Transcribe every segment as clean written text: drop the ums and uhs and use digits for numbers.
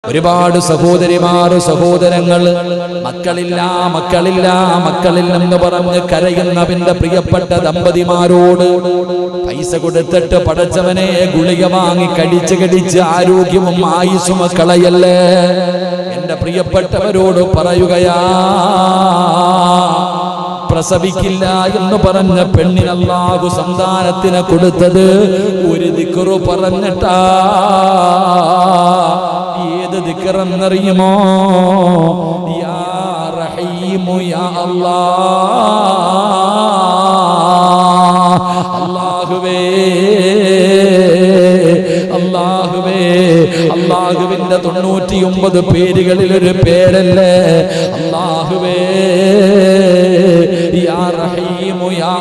ഒരുപാട് സഹോദരിമാർ സഹോദരങ്ങൾ മക്കളില്ലെന്ന് പറഞ്ഞ് കരയുന്നവന്റെ പ്രിയപ്പെട്ട ദമ്പതിമാരോട് പൈസ കൊടുത്തിട്ട് പടച്ചവനെ ഗുളിക വാങ്ങി കടിച്ച് ആരോഗ്യവും ആയുസ്സും കളയല്ലേ. എന്റെ പ്രിയപ്പെട്ടവരോട് പറയുകയാ, പ്രസവിക്കില്ല എന്ന് പറഞ്ഞ പെണ്ണിന് അല്ലാഹു സന്താനത്തിന് കൊടുത്തത് ഒരു ദിക്റ് പറഞ്ഞിട്ടാ. ഏത് ദിക്റെന്നറിയുമോ? യാ റഹീമു യാ അല്ലാഹുവേ അല്ലാഹുവിന്റെ 99 പേരുകളിൽ ഒരു പേരല്ലേ അല്ലാഹുവേ. യാ റഹീമു യാ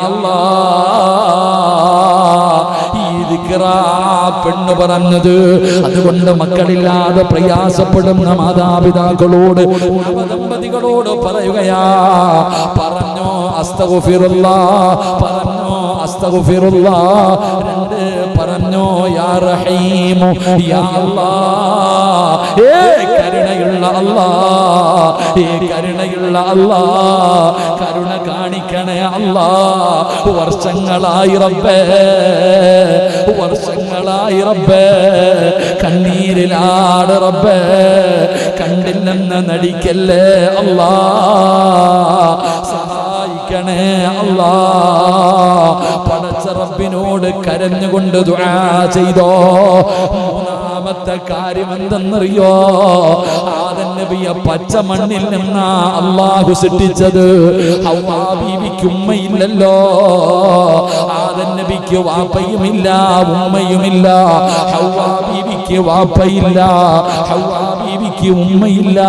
പെണ്ണ് പറഞ്ഞത്. അതുകൊണ്ട് മക്കളില്ലാതെ പ്രയാസപ്പെടുന്ന മാതാപിതാക്കളോട് നവദമ്പതികളോട് പറയുകയാ, പറഞ്ഞോ അസ്തഗ്ഫിറുല്ലാഹ്, പറഞ്ഞോ അസ്തഗ്ഫിറുല്ലാഹ്, പറഞ്ഞോ യാ റഹീമു യാ അല്ലാഹ്. കരുണയുള്ള അല്ലാഹ്, കരുണയുള്ള അല്ലാഹ്, കരുണ കാണിക്കണേ അല്ലാഹ്. വർഷങ്ങളായി റബ്ബേ കണ്ണീരിലാണ് റബ്ബേ, കണ്ടില്ലെന്ന് നടിക്കല്ലേ അല്ലാഹ്. സഹായിക്കണേ അല്ലാഹ്. പടച്ച റബ്ബിനോട് കരഞ്ഞുകൊണ്ട് ദുആ ചെയ്തോ. മൂന്നാമത്തെ കാര്യം എന്തെന്നറിയോ? ആദം നബിയെ പച്ച മണ്ണിൽ നിന്നാ അല്ലാഹു സൃഷ്ടിച്ചത്. ഹവ്വാ ബീവിക്ക് ഉമ്മയില്ലല്ലോ. ആദം നബിക്ക് വാപ്പയുമില്ല ഉമ്മയുമില്ല. ഹവ്വാ ബീവിക്ക് വാപ്പയില്ല, ഹവ്വാ ബീവിക്ക് ഉമ്മയില്ല.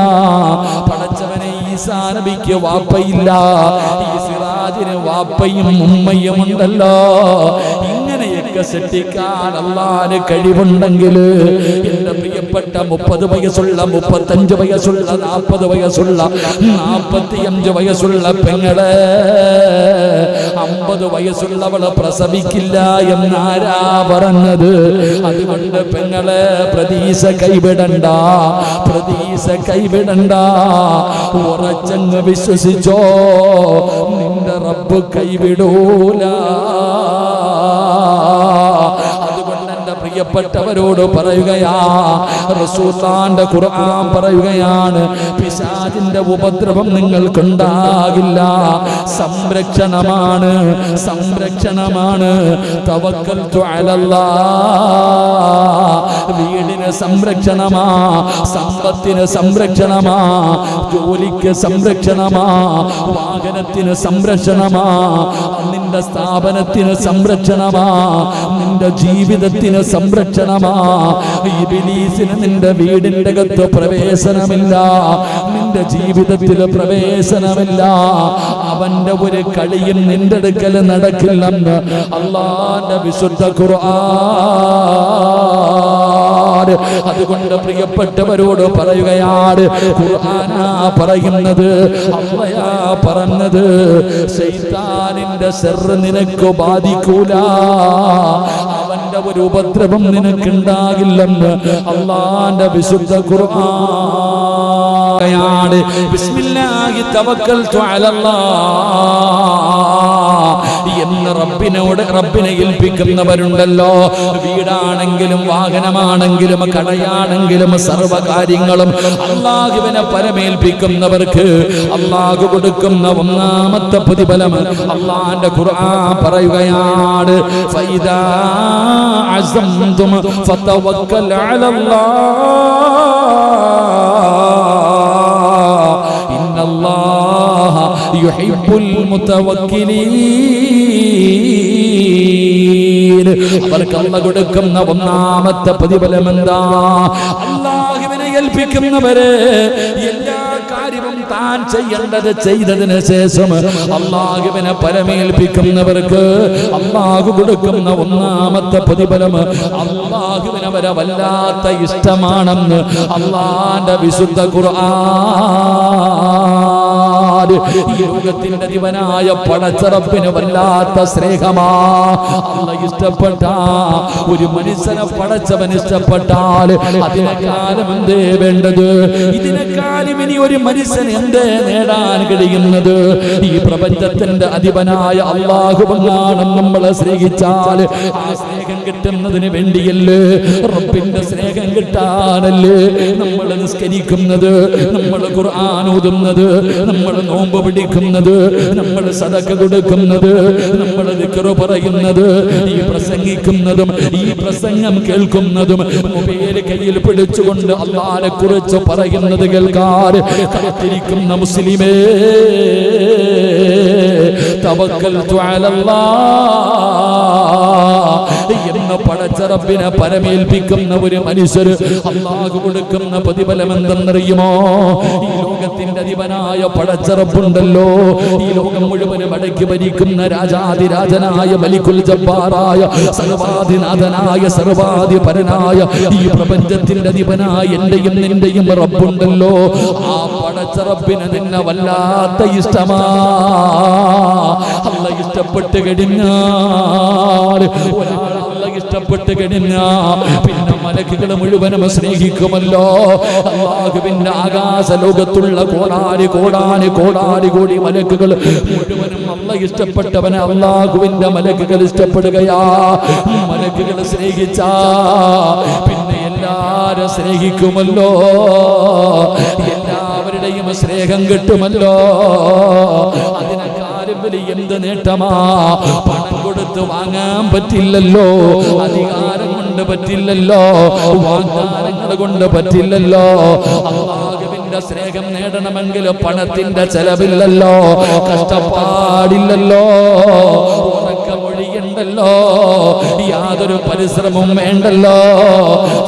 പടച്ചവനെ ഈസാ നബിക്ക് വാപ്പയില്ല, ഈ സിറാജിന് വാപ്പയും ഉമ്മയും ഉണ്ടല്ലോ. ഇങ്ങനെയൊക്കെ സൃഷ്ടിക്കാൻ അല്ലാഹുവിന് കഴിവുണ്ടെങ്കിൽ എന്റെ പ്രിയപ്പെട്ട 30 വയസ്സുള്ള 35 വയസ്സുള്ള 40 വയസ്സുള്ള 45 വയസ്സുള്ള പെങ്ങളെ, 50 വയസ്സുള്ളവള് പ്രസവിക്കില്ല എന്നാരാ പറഞ്ഞത്? അതുകൊണ്ട് പെങ്ങളെ പ്രതീക്ഷ കൈവിടണ്ട, ഉറച്ചങ്ങ് വിശ്വസിച്ചോ, നിന്റെ റബ്ബ് കൈവിടൂല. അതുകൊണ്ട് എന്റെ പ്രിയപ്പെട്ടവരോട് പറയുകയാ, റസൂലുള്ളാഹിന്റെ ഖുർആൻ പറയുകയാണ്, പിശാചിന്റെ ഉപദ്രവം നിങ്ങൾക്കുണ്ടാകില്ല. സംരക്ഷണമാണ്. തവക്കൽതു അലല്ലാഹ്. വീടിന് സംരക്ഷണമാ, സമ്പത്തിന് സംരക്ഷണമാ, ജോലിക്ക് സംരക്ഷണമാ, വാഹനത്തിന് സംരക്ഷണമാ, നിന്റെ സ്ഥാപനത്തിന് സംരക്ഷണമാ, നിന്റെ ജീവിതത്തിന് സംരക്ഷണമാ. ഇബ്ലീസിന് നിന്റെ വീടിന്റെ അകത്ത് പ്രവേശനമില്ല, നിന്റെ ജീവിതത്തിൽ പ്രവേശനമില്ല. അവന്റെ ഒരു കളിയും നിന്റെ അടുക്കൽ നടക്കില്ലെന്ന് അല്ലാഹുവിന്റെ വിശുദ്ധ ഖുർആൻ. അതുകൊണ്ട് പ്രിയപ്പെട്ടവരോട് പറയുകയാണ്, ഖുർആനാ പറയുന്നത്, അല്ലാഹുവാ പറഞ്ഞത്, ശൈത്താനിന്റെ ശർറ് നിനക്ക് ബാധിക്കൂല, അവന്റെ ഒരു ഉപദ്രവം നിനക്കുണ്ടാകില്ലെന്ന് അല്ലാഹുവിന്റെ വിശുദ്ധ ഖുർആൻ. ബിസ്മില്ലാഹി തവക്കൽതു അലല്ലാഹ് എന്ന് റബ്ബിനെ ഏൽപ്പിക്കുന്നവരുണ്ടല്ലോ. വീടാണെങ്കിലും വാഹനമാണെങ്കിലും കടയാണെങ്കിലും സർവകാര്യങ്ങളും അല്ലാഹുവിനെ പരമേൽപ്പിക്കുന്നവർക്ക് അല്ലാഹു കൊടുക്കുന്ന ഒന്നാമത്തെ പ്രതിഫലം അല്ലാഹുവിന്റെ ഖുർആൻ പറയുകയാണ്, ഫൈദാ അസംതും ഫതവക്കൽ അലല്ലാഹ് ഇന്നല്ലാഹ യുഹിബ്ബുൽ മുതവക്കിലീൻ. അവർക്ക് അല്ലാഹു കൊടുക്കുന്ന ഒന്നാമത്തെ പ്രതിഫലം എന്താ? അല്ലാഹുവിനെ ഏൽപ്പിക്കുന്നവരെ എല്ലാ കാര്യവും താൻ ചെയ്യേണ്ടത് ചെയ്തതിന് ശേഷം അല്ലാഹുവിനെ പരമേൽപ്പിക്കുന്നവർക്ക് അല്ലാഹു കൊടുക്കുന്ന ഒന്നാമത്തെ പ്രതിഫലം അല്ലാഹുവിന് അവരെ വല്ലാത്ത ഇഷ്ടമാണെന്ന് അല്ലാഹുവിന്റെ വിശുദ്ധ ഖുർആൻ. ഈ ലോകത്തിന്റെ ദിവനായ പടച്ചറപ്പിന് വല്ലാത്ത സ്നേഹമാ. അല്ലാഹ് ഇഷ്ടപ്പെട്ട ഒരു മനുഷ്യനെ പടച്ചവൻ ഇഷ്ടപ്പെട്ടാൽ അതിനേക്കാളും എന്തേ വേണ്ടത്? ഇതിനേക്കാളും ഇനി ഒരു മനുഷ്യന് എന്തേ നേടാൻ കഴിയുന്നത്? ഈ പ്രപഞ്ചത്തിന്റെ അധിപനായ അല്ലാഹുവെങ്ങാണ് നമ്മളെ സ്നേഹിച്ചാൽ ആ സ്നേഹം കിട്ടുന്നതിന് വേണ്ടിയല്ലേ, റബ്ബിന്റെ സ്നേഹം കിട്ടാനല്ലേ നമ്മൾ നിസ്കരിക്കുന്നത്, നമ്മൾ ഖുർആൻ ഓതുന്നത്, നമ്മൾ നോമ്പ് പിടിക്കുന്നത്, നമ്മൾ സദഖ കൊടുക്കുന്നത്, നമ്മൾ ദിക്ർ പറയുന്നത്, ഈ പ്രസംഗിക്കുന്നതും ഈ പ്രസംഗം കേൾക്കുന്നതും മൊബൈൽ കയ്യിൽ പിടിച്ചുകൊണ്ട് അല്ലാഹുവിനെ കുറിച്ച് പറയുന്നത് കേൾക്കാൻ കാത്തിരിക്കുന്ന മുസ്ലിമേ, തവക്കൽതു അലല്ലാഹ് എന്ന പടച്ചറബിനെ പരമേൽപ്പിക്കുന്ന ഒരു മനുഷ്യർ അല്ലാഹു കൊടുക്കുന്ന പ്രതിഫലം എന്തെന്നറിയുമോ? ഈ ലോകത്തിന്റെ അധിപനായ പടച്ചറബുണ്ടല്ലോ, ഈ ലോകം മുഴുവനും അടക്കി ഭരിക്കുന്ന രാജാതിരാജനായ മലിക്കുൽ ജബ്ബാറായ സർവാധിനാഥനായ സർവാധിപരനായ ഈ പ്രപഞ്ചത്തിന്റെ അധിപനായ എന്റെയും നിന്റെയും റബ്ബുണ്ടല്ലോ, ആ പടച്ചറബിന് നിന്നെ വല്ലാത്ത ഇഷ്ടമാ. അല്ലാഹ് ഇഷ്ടപ്പെട്ട് കഴിഞ്ഞാൽ ഒരാൾ അല്ലാഹ് ഇഷ്ടപ്പെട്ട് കഴിഞ്ഞാൽ പിന്നെ മലക്കുകൾ മുഴുവനും സ്നേഹിക്കുമല്ലോ. അല്ലാഹുവിന്റെ ആകാശ ലോകത്തുള്ള കോടാനി കോടാനി കോടാനി കോടി മലക്കുകൾ മുഴുവനും അല്ലാഹ് ഇഷ്ടപ്പെട്ടവനെ അല്ലാഹുവിന്റെ മലക്കുകൾ ഇഷ്ടപ്പെടുകയാ. മലക്കുകൾ സ്നേഹിച്ചാ പിന്നെ എല്ലാരും സ്നേഹിക്കുമല്ലോ, എല്ലാവരുടെയും സ്നേഹം കിട്ടുമല്ലോ. അതിനെക്കാളും വലിയ എന്ത് നേട്ടമാ? പണം കൊടുത്ത് വാങ്ങാൻ പറ്റില്ലല്ലോ, അധികാരം കൊണ്ട് പറ്റില്ലല്ലോ, വാഗ്ദാനങ്ങൾ കൊണ്ട് പറ്റില്ലല്ലോ. അല്ലാഹുവിന്റെ സ്നേഹം നേടണമെങ്കിൽ പണത്തിന്റെ ചെലവില്ലല്ലോ, കഷ്ടപ്പാടില്ലല്ലോ, ഉറക്കമൊഴിയുണ്ടല്ലോ, യാതൊരു പരിശ്രമവും വേണ്ടല്ലോ.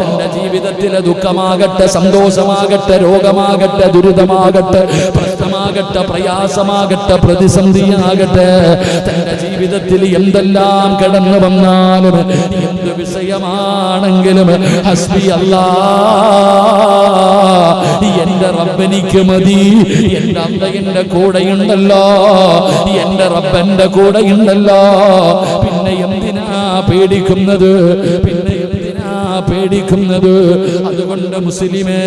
തന്റെ ജീവിതത്തിലെ ദുഃഖമാകട്ടെ, സന്തോഷമാകട്ടെ, രോഗമാകട്ടെ, ദുരിതമാകട്ടെ, പ്രശ്നമാകട്ടെ, പ്രയാസമാകട്ടെ, പ്രതിസന്ധിയാകട്ടെ, തന്റെ ജീവിതത്തിൽ എന്തെല്ലാം കടന്നു വന്നാലും എന്ത് വിഷയമാണെങ്കിലും ഹസ്ബി അല്ലാഹ്, എന്റെ റബ്ബെനിക്ക് മതി, എന്റെ അല്ല എന്റെ കൂടെയുണ്ടല്ലോ, എന്റെ റബ്ബന്റെ കൂടെയുണ്ടല്ലോ, പിന്നെ എന്തിനാ പേടിക്കുന്നത്? പിന്നെ എന്തിനാ പേടിക്കുന്നത്? അതുകൊണ്ട് മുസ്ലിമേ,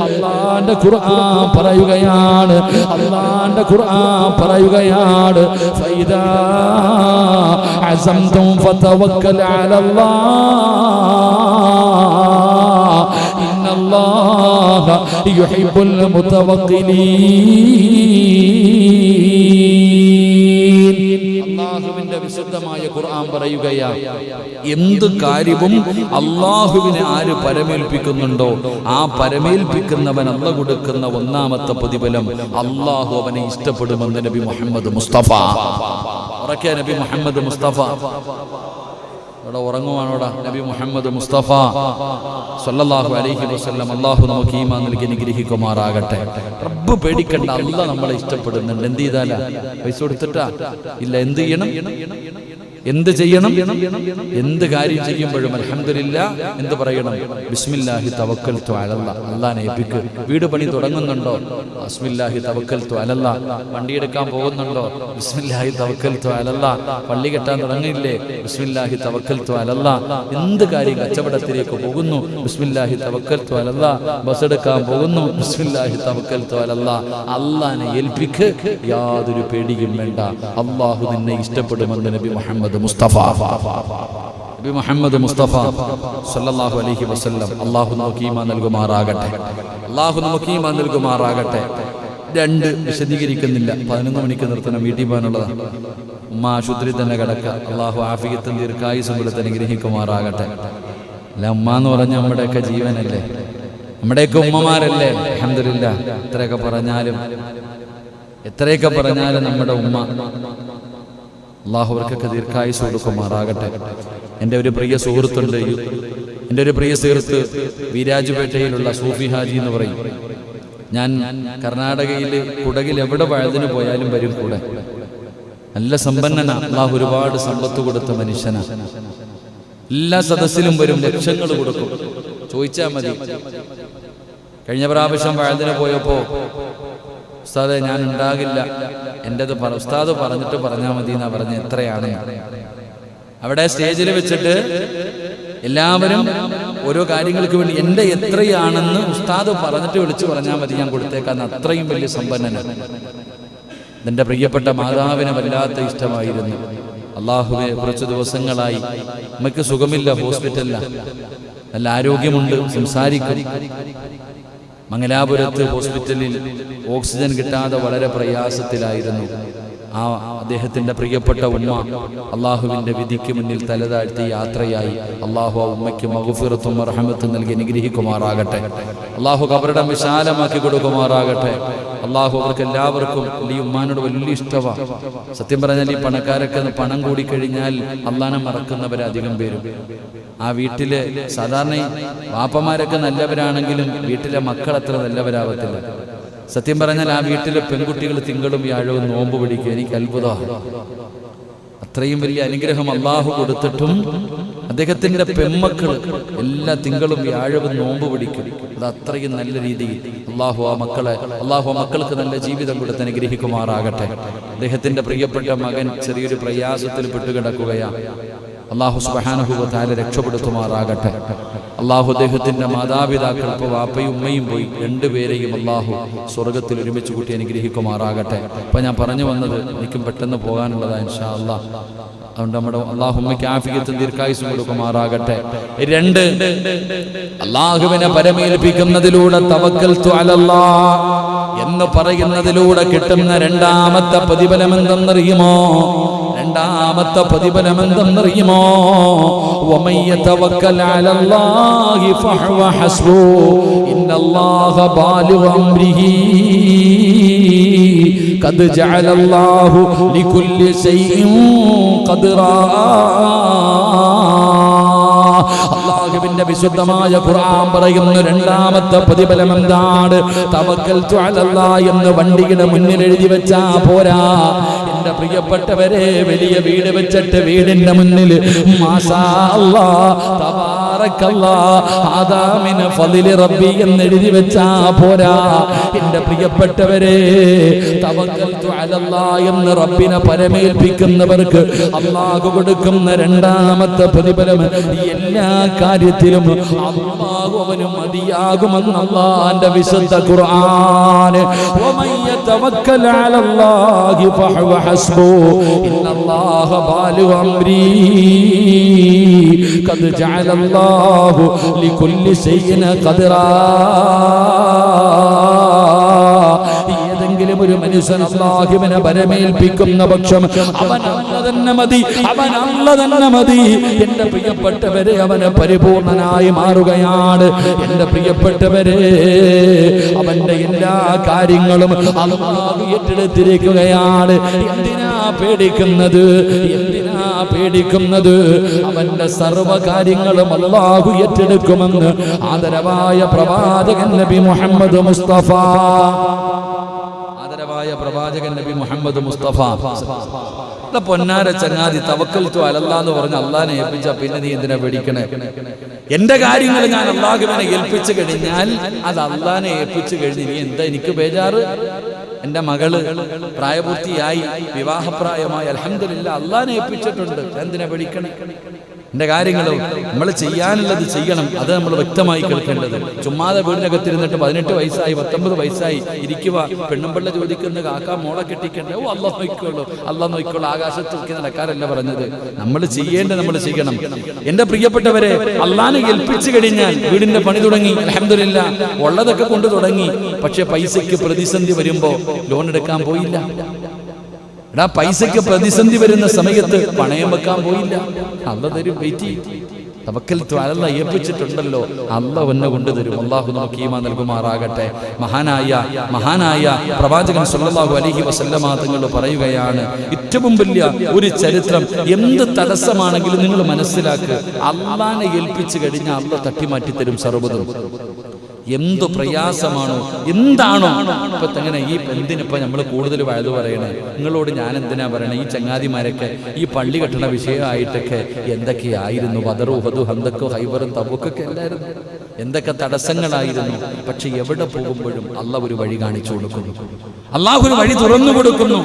അല്ലാഹുവിന്റെ ഖുർആൻ പറയുകയാണ്, അല്ലാഹുവിന്റെ ഖുർആൻ പറയുകയാണ്, ഫൈദാ അസംതും ഫതവക്കൽ അലല്ലാഹ് ഇന്നല്ലാഹ യുഹിബ്ബുൽ മുതവക്കിലീൻ. അല്ലാഹുവിന്റെ വിശുദ്ധമായ ഖുർആൻ പറയുകയാണ്, എന്ത് കാര്യവും അല്ലാഹുവിനെ ആര് പരമേൽപ്പിക്കുന്നുണ്ടോ ആ പരമേൽപ്പിക്കുന്നവൻ അല്ലാഹു കൊടുക്കുന്ന ഒന്നാമത്തെ പ്രതിഫലം അല്ലാഹു അവനെ ഇഷ്ടപ്പെടുമെന്ന് നബി മുഹമ്മദ് മുസ്തഫ. ഉറക്കെ നബി മുഹമ്മദ് മുസ്തഫ. ഇവിടെ ഉറങ്ങുവാണോടാ? നബി മുഹമ്മദ് മുസ്തഫ സല്ലല്ലാഹു അലൈഹി വസല്ലം. അല്ലാഹു നമുക്ക് ഈമാൻ നൽകി അനുഗ്രഹിക്കുമാറാകട്ടെ. റബ്ബ് പേടിക്കണ്ട, അല്ലാഹ് നമ്മളെ ഇഷ്ടപ്പെടുന്നുണ്ട്. എന്ത് ചെയ്താലാ? പൈസ കൊടുത്തിട്ടാ ഇല്ല. എന്ത് ചെയ്യണം? എന്ത് ചെയ്യണം? എന്ത് കാര്യം ചെയ്യുമ്പോഴും അൽഹംദുലില്ലാഹ് എന്ത് പറയണം? ബിസ്മില്ലാഹി തവക്കൽതു അലല്ലാഹ്. അല്ലാഹനെ ഏൽപ്പിക്ക്. വീട് പണി തുടങ്ങുന്നുണ്ടോ? ബിസ്മില്ലാഹി തവക്കൽതു അലല്ലാഹ്. വണ്ടി എടുക്കാൻ പോകുന്നുണ്ടോ? ബിസ്മില്ലാഹി തവക്കൽതു അലല്ലാഹ്. പള്ളി കെട്ടാൻ തുടങ്ങിയില്ലേ? ബിസ്മില്ലാഹി തവക്കൽതു അലല്ലാഹ്. എന്ത് കാര്യം, കച്ചവടത്തിലേക്ക് പോകുന്നു, ബിസ്മില്ലാഹി തവക്കൽതു അലല്ലാഹ്. ബസ് എടുക്കാൻ പോകുന്നു, ബിസ്മില്ലാഹി തവക്കൽതു അലല്ലാഹ്. അല്ലാഹനെ ഏൽപ്പിക്ക്, യാതൊരു പേടിയും വേണ്ട. അല്ലാഹു നിന്നെ ഇഷ്ടപ്പെടുമെന്ന് നബി മുഹമ്മദ് മുസ്തഫ. നബി മുഹമ്മദ് മുസ്തഫ സല്ലല്ലാഹു അലൈഹി വസല്ലം. അല്ലാഹു നമുക്ക് ഈമാൻ നൽകുമാറാകട്ടെ. അല്ലാഹു നമുക്ക് ഈമാൻ നൽകുമാറാകട്ടെ. രണ്ട് വിശദീകരിക്കുന്നില്ല, 11 മണിക്ക് നിർത്തണം, വീട്ടിൽ പോകാനുള്ളതാണ്. ഉമ്മ ആശുപത്രി തന്നെ കിടക്ക. അല്ലാഹു ആഫിയത്തും ദീർഘായുസ്സും കൊടുത്ത് അനുഗ്രഹിക്കുമാറാകട്ടെ. അല്ല, ഉമ്മ എന്ന് പറഞ്ഞ നമ്മുടെയൊക്കെ ജീവനല്ലേ, നമ്മുടെയൊക്കെ ഉമ്മമാരല്ലേ. അൽഹംദുലില്ലാഹ്. എത്രയൊക്കെ പറഞ്ഞാലും നമ്മുടെ ഉമ്മ, അല്ലാഹു അവർക്കൊക്കെ ദീർഘായുസ്സ് കൊടുക്കുമാറാകട്ടെ. എൻ്റെ ഒരു പ്രിയ സുഹൃത്തുണ്ട്, എൻ്റെ ഒരു പ്രിയ സുഹൃത്ത് വീരാജുപേട്ടയിലുള്ള സൂഫി ഹാജി എന്ന് പറയും. ഞാൻ കർണാടകയിൽ കുടകിൽ എവിടെ വഴുതിന് പോയാലും വരും കൂടെ. നല്ല സമ്പന്നനാ, അല്ലാഹു ഒരുപാട് സമ്പത്ത് കൊടുത്ത മനുഷ്യനാ. എല്ലാ സദസ്സിലും വരും, ലക്ഷങ്ങൾ കൊടുക്കും. ചോദിച്ചാൽ മതി. കഴിഞ്ഞ പ്രാവശ്യം വഴുതിന് പോയപ്പോ ഉസ്താദെ ഞാൻ ഉണ്ടാകില്ല, എൻ്റെത് ഉസ്താദ് പറഞ്ഞിട്ട് പറഞ്ഞാൽ മതി എന്നാ പറഞ്ഞ. എത്രയാണ്? അവിടെ സ്റ്റേജിൽ വെച്ചിട്ട് എല്ലാവരും ഓരോ കാര്യങ്ങൾക്ക് വേണ്ടി എൻ്റെ എത്രയാണെന്ന് ഉസ്താദ് പറഞ്ഞിട്ട് വിളിച്ചു പറഞ്ഞാൽ മതി, ഞാൻ കൊടുത്തേക്കാന്ന്. അത്രയും വലിയ സമ്പന്നനാണ്. എൻ്റെ പ്രിയപ്പെട്ട മാതാവിനെ വല്ലാത്ത ഇഷ്ടമായിരുന്നു. അള്ളാഹുവെ, കുറച്ച് ദിവസങ്ങളായി നമുക്ക് സുഖമില്ല, ഹോസ്പിറ്റലിലാണ്, നല്ല ആരോഗ്യമുണ്ട്, സംസാരിക്കും. മംഗലാപുരത്ത് ഹോസ്പിറ്റലിൽ ഓക്സിജൻ കിട്ടാതെ വളരെ പ്രയാസത്തിലായിരുന്നു. ആ അദ്ദേഹത്തിൻ്റെ പ്രിയപ്പെട്ട ഉമ്മ അള്ളാഹുവിൻ്റെ വിധിക്ക് മുന്നിൽ തലതാഴ്ത്തി യാത്രയായി. അള്ളാഹു ആ ഉമ്മയ്ക്ക് മഗ്ഫിറത്തും റഹ്മത്തും നൽകി അനുഗ്രഹിക്കുമാറാകട്ടെ. അള്ളാഹു ഖബറിടം വിശാലമാക്കി കൊടുക്കുമാറാകട്ടെ. അള്ളാഹു അവർക്ക് എല്ലാവർക്കും ഈ ഉമ്മാനോട് വലിയ ഇഷ്ടമാണ്. സത്യം പറഞ്ഞാൽ ഈ പണക്കാരൊക്കെ പണം കൂടിക്കഴിഞ്ഞാൽ അള്ളാനെ മറക്കുന്നവരധികം പേരും. ആ വീട്ടിലെ സാധാരണ വാപ്പമാരൊക്കെ നല്ലവരാണെങ്കിലും വീട്ടിലെ മക്കൾ അത്ര നല്ലവരാവത്തില്ല. സത്യം പറഞ്ഞാൽ ആ വീട്ടിലെ പെൺകുട്ടികൾ തിങ്കളും വ്യാഴവും നോമ്പ് പിടിക്കും. എനിക്ക് അത്ഭുതമാണ്. അത്രയും വലിയ അനുഗ്രഹം അള്ളാഹു കൊടുത്തിട്ടും അദ്ദേഹത്തിന്റെ പെൺമക്കൾ എല്ലാ തിങ്കളും വ്യാഴവും നോമ്പ് പിടിക്കും. അത് അത്രയും നല്ല രീതിയിൽ അള്ളാഹു ആ മക്കൾക്ക് നല്ല ജീവിതം കൊടുത്ത് അനുഗ്രഹിക്കുമാറാകട്ടെ. അദ്ദേഹത്തിന്റെ പ്രിയപ്പെട്ട മകൻ ചെറിയൊരു പ്രയാസത്തിൽ പെട്ടുകിടക്കുകയാണ്. അള്ളാഹു സുബ്ഹാനഹു വ തആല രക്ഷപ്പെടുത്തുമാറാകട്ടെ. അള്ളാഹു അദ്ദേഹത്തിന്റെ മാതാപിതാക്കൾ, ഇപ്പോൾ വാപ്പയും ഉമ്മയും പോയി, രണ്ടുപേരെയും അള്ളാഹു സ്വർഗത്തിൽ ഒരുമിച്ച് കൂട്ടി അനുഗ്രഹിക്കുമാറാകട്ടെ. അപ്പൊ ഞാൻ പറഞ്ഞു വന്നത്, എനിക്കും പെട്ടെന്ന് പോകാനുള്ളതാണ് ഇൻഷാ അല്ലാഹ്. അതുകൊണ്ട് നമ്മുടെ അള്ളാഹു ഉമ്മയ്ക്ക് ആഫിയത്തും ദീർഘായുസ്സും കൊടുക്കുമാറാകട്ടെ. 2, അള്ളാഹുവിനെ പരമേൽപ്പിക്കുന്നതിലൂടെ തവക്കൽതു അലല്ലാഹ് എന്ന് പറയുന്നതിലൂടെ കിട്ടുന്ന രണ്ടാമത്തെ പ്രതിഫലം എന്തെന്നറിയുമോ? രണ്ടാമത്തെ പ്രതിഫലം എന്തെന്നറിയുമോ? വമൻ യതവക്കൽ അലല്ലാഹി ഫഹുവ ഹസ്ബു ഇന്നല്ലാഹ ബാലിഗു അംരിഹി ഖദ് ജഅലല്ലാഹു ലികുല്ലി ശൈഇൻ ഖദ്റാ. അല്ലാഹുവിന്റെ വിശുദ്ധമായ ഖുർആൻ പറയുന്ന രണ്ടാമത്തെ പ്രതിഫലം എന്താണ്? തവക്കൽതു അലല്ലാഹ് എന്ന് വണ്ടിയുടെ മുന്നിൽ എഴുതി വെച്ചാ പോരാ. എന്റെ പ്രിയപ്പെട്ടവരെ, വലിയ വീട് വെച്ചിട്ട് വീടിന്റെ മുന്നിൽ മാഷാ അല്ലാഹ് തബാറക്കല്ലാഹ് ഹാദാ മിൻ ഫളിൽ റബ്ബി എന്ന് എഴുതി വെച്ചാ പോരാ. എന്റെ പ്രിയപ്പെട്ടവരെ, തവക്കൽതു അലല്ലാഹ് എന്ന് റബ്ബിനെ പരമേൽപ്പിക്കുന്നവർക്ക് അല്ലാഹു കൊടുക്കുന്ന രണ്ടാമത്തെ പ്രതിഫലം എല്ലാ കാര്യത്തിലും അല്ലാഹു അവന് മതിയാകുമെന്ന് അല്ലാഹുവിന്റെ വിശുദ്ധ ഖുർആൻ. വമൻ യതവക്കൽ അലല്ലാഹി ഫഹുവ ഹസ്ബു ഇന്നല്ലാഹ ബാലിഗു അംരി ഖദ് ജഅലല്ലാഹു ലികുല്ലി ശൈഇൻ ഖദ്റാ. ഏതെങ്കിലും ഒരു മനുഷ്യൻ അല്ലാഹുവിനെ പരമേൽപ്പിക്കുന്ന പക്ഷം അവൻ അല്ലാഹ് തന്നെ മതി. എന്റെ പ്രിയപ്പെട്ടവരെ, അവന് പരിപൂർണനായി മാറുകയാണ്. എന്റെ പ്രിയപ്പെട്ടവരെ, അവന്റെ എല്ലാ കാര്യങ്ങളും അല്ലാഹു ഏറ്റെടുത്തിരിക്കുകയാണ്. എന്തിനാ പേടിക്കുന്നത്? അവന്റെ സർവ്വ കാര്യങ്ങളും അല്ലാഹു ഏറ്റെടുക്കുമെന്ന് ആദരവായ പ്രവാചകൻ നബി മുഹമ്മദ് മുസ്തഫ പൊന്നാര ചങ്ങാതി, തവക്കൽതു അലല്ലാഹ് എന്ന് പറഞ്ഞ അള്ളാഹിനെ ഏൽപ്പിച്ച പിന്നെ നീ എന്തിനാ പേടിക്കണേ? എന്റെ കാര്യങ്ങൾ ഞാൻ അള്ളാഹുവിനെ ഏൽപ്പിച്ചു കഴിഞ്ഞാൽ അത് അള്ളാഹിനെ ഏൽപ്പിച്ചു കഴിഞ്ഞ് നീ എന്താ എനിക്ക് ബേജാറ്? എന്റെ മകള് പ്രായപൂർത്തിയായി, വിവാഹപ്രായമായി, അൽഹംദുലില്ലാഹ് അള്ളാഹിനെ ഏൽപ്പിച്ചിട്ടുണ്ട്. എന്തിനാ പേടിക്കണേ? എന്റെ കാര്യങ്ങളും നമ്മൾ ചെയ്യാനുള്ളത് ചെയ്യണം. അത് നമ്മൾ വ്യക്തമായി കേൾക്കേണ്ടത്. ചുമ്മാതെ വീടിനകത്തിരുന്നിട്ട് 18 വയസ്സായി 19 വയസ്സായി ഇരിക്കുക, പെണ്ണുമ്പിള്ള ചോദിക്കുന്ന കാക്ക മോളെ കെട്ടിക്കണ്ടേ? ഓ അല്ലാഹ് നോക്കിക്കോളൂ, ആകാശത്ത് നോക്കി നടക്കാറല്ല പറഞ്ഞത്. നമ്മൾ നമ്മൾ ചെയ്യണം. എന്റെ പ്രിയപ്പെട്ടവരെ, അള്ളാഹിനെ ഏൽപ്പിച്ചു കഴിഞ്ഞാൽ വീടിന്റെ പണി തുടങ്ങി, അൽഹംദുലില്ലാഹ് ഉള്ളതൊക്കെ കൊണ്ടു തുടങ്ങി. പക്ഷെ പൈസയ്ക്ക് പ്രതിസന്ധി വരുമ്പോ ലോൺ എടുക്കാൻ പോയില്ല. പൈസയ്ക്ക് പ്രതിസന്ധി വരുന്ന സമയത്ത് പണയം വെക്കാൻ പോയില്ല. അല്ലാഹ് തരും, വെയിറ്റ് ചെയ്യും. തവക്കൽതു അലല്ലാഹ് ഏൽപ്പിച്ചിട്ടുണ്ടല്ലോ, അല്ലാഹ് എന്നെ കൊണ്ടുതരും. അല്ലാഹു നമുക്ക് ഈമാൻ നൽകുമാറാകട്ടെ. മഹാനായ പ്രവാചകൻ സല്ലല്ലാഹു അലൈഹി വസല്ലമ തങ്ങൾ പറയുകയാണ്, ഏറ്റവും വലിയ ഒരു ചരിത്രം, എന്ത് തടസ്സമാണെങ്കിലും നിങ്ങൾ മനസ്സിലാക്കുക, അല്ലാഹനെ ഏൽപ്പിച്ചു കഴിഞ്ഞാൽ അല്ലാഹ് തട്ടിമാറ്റി തരും സർവ്വതും. എന്തു പ്രയാസമാണോ എന്താണോ ഇപ്പൊ തന്നെ ഈ എന്തിനിപ്പോ നമ്മൾ കൂടുതൽ വഴുതു പറയണേ? നിങ്ങളോട് ഞാൻ എന്തിനാ പറയണേ? ഈ ചങ്ങാതിമാരൊക്കെ ഈ പള്ളി കെട്ടണ വിഷയമായിട്ടൊക്കെ എന്തൊക്കെയായിരുന്നു? ബദർ, ഉഹദ്, ഹന്തക്ക്, ഹൈബറും തബൂക്കൊക്കെ എല്ലായിരുന്നു. എന്തൊക്കെ തടസ്സങ്ങളായിരുന്നു. പക്ഷെ എവിടെ പോകുമ്പോഴും അള്ളാഹ് ഒരു വഴി കാണിച്ചു കൊടുക്കുന്നു, അള്ളാഹു ഒരു വഴി തുറന്നു കൊടുക്കുന്നു.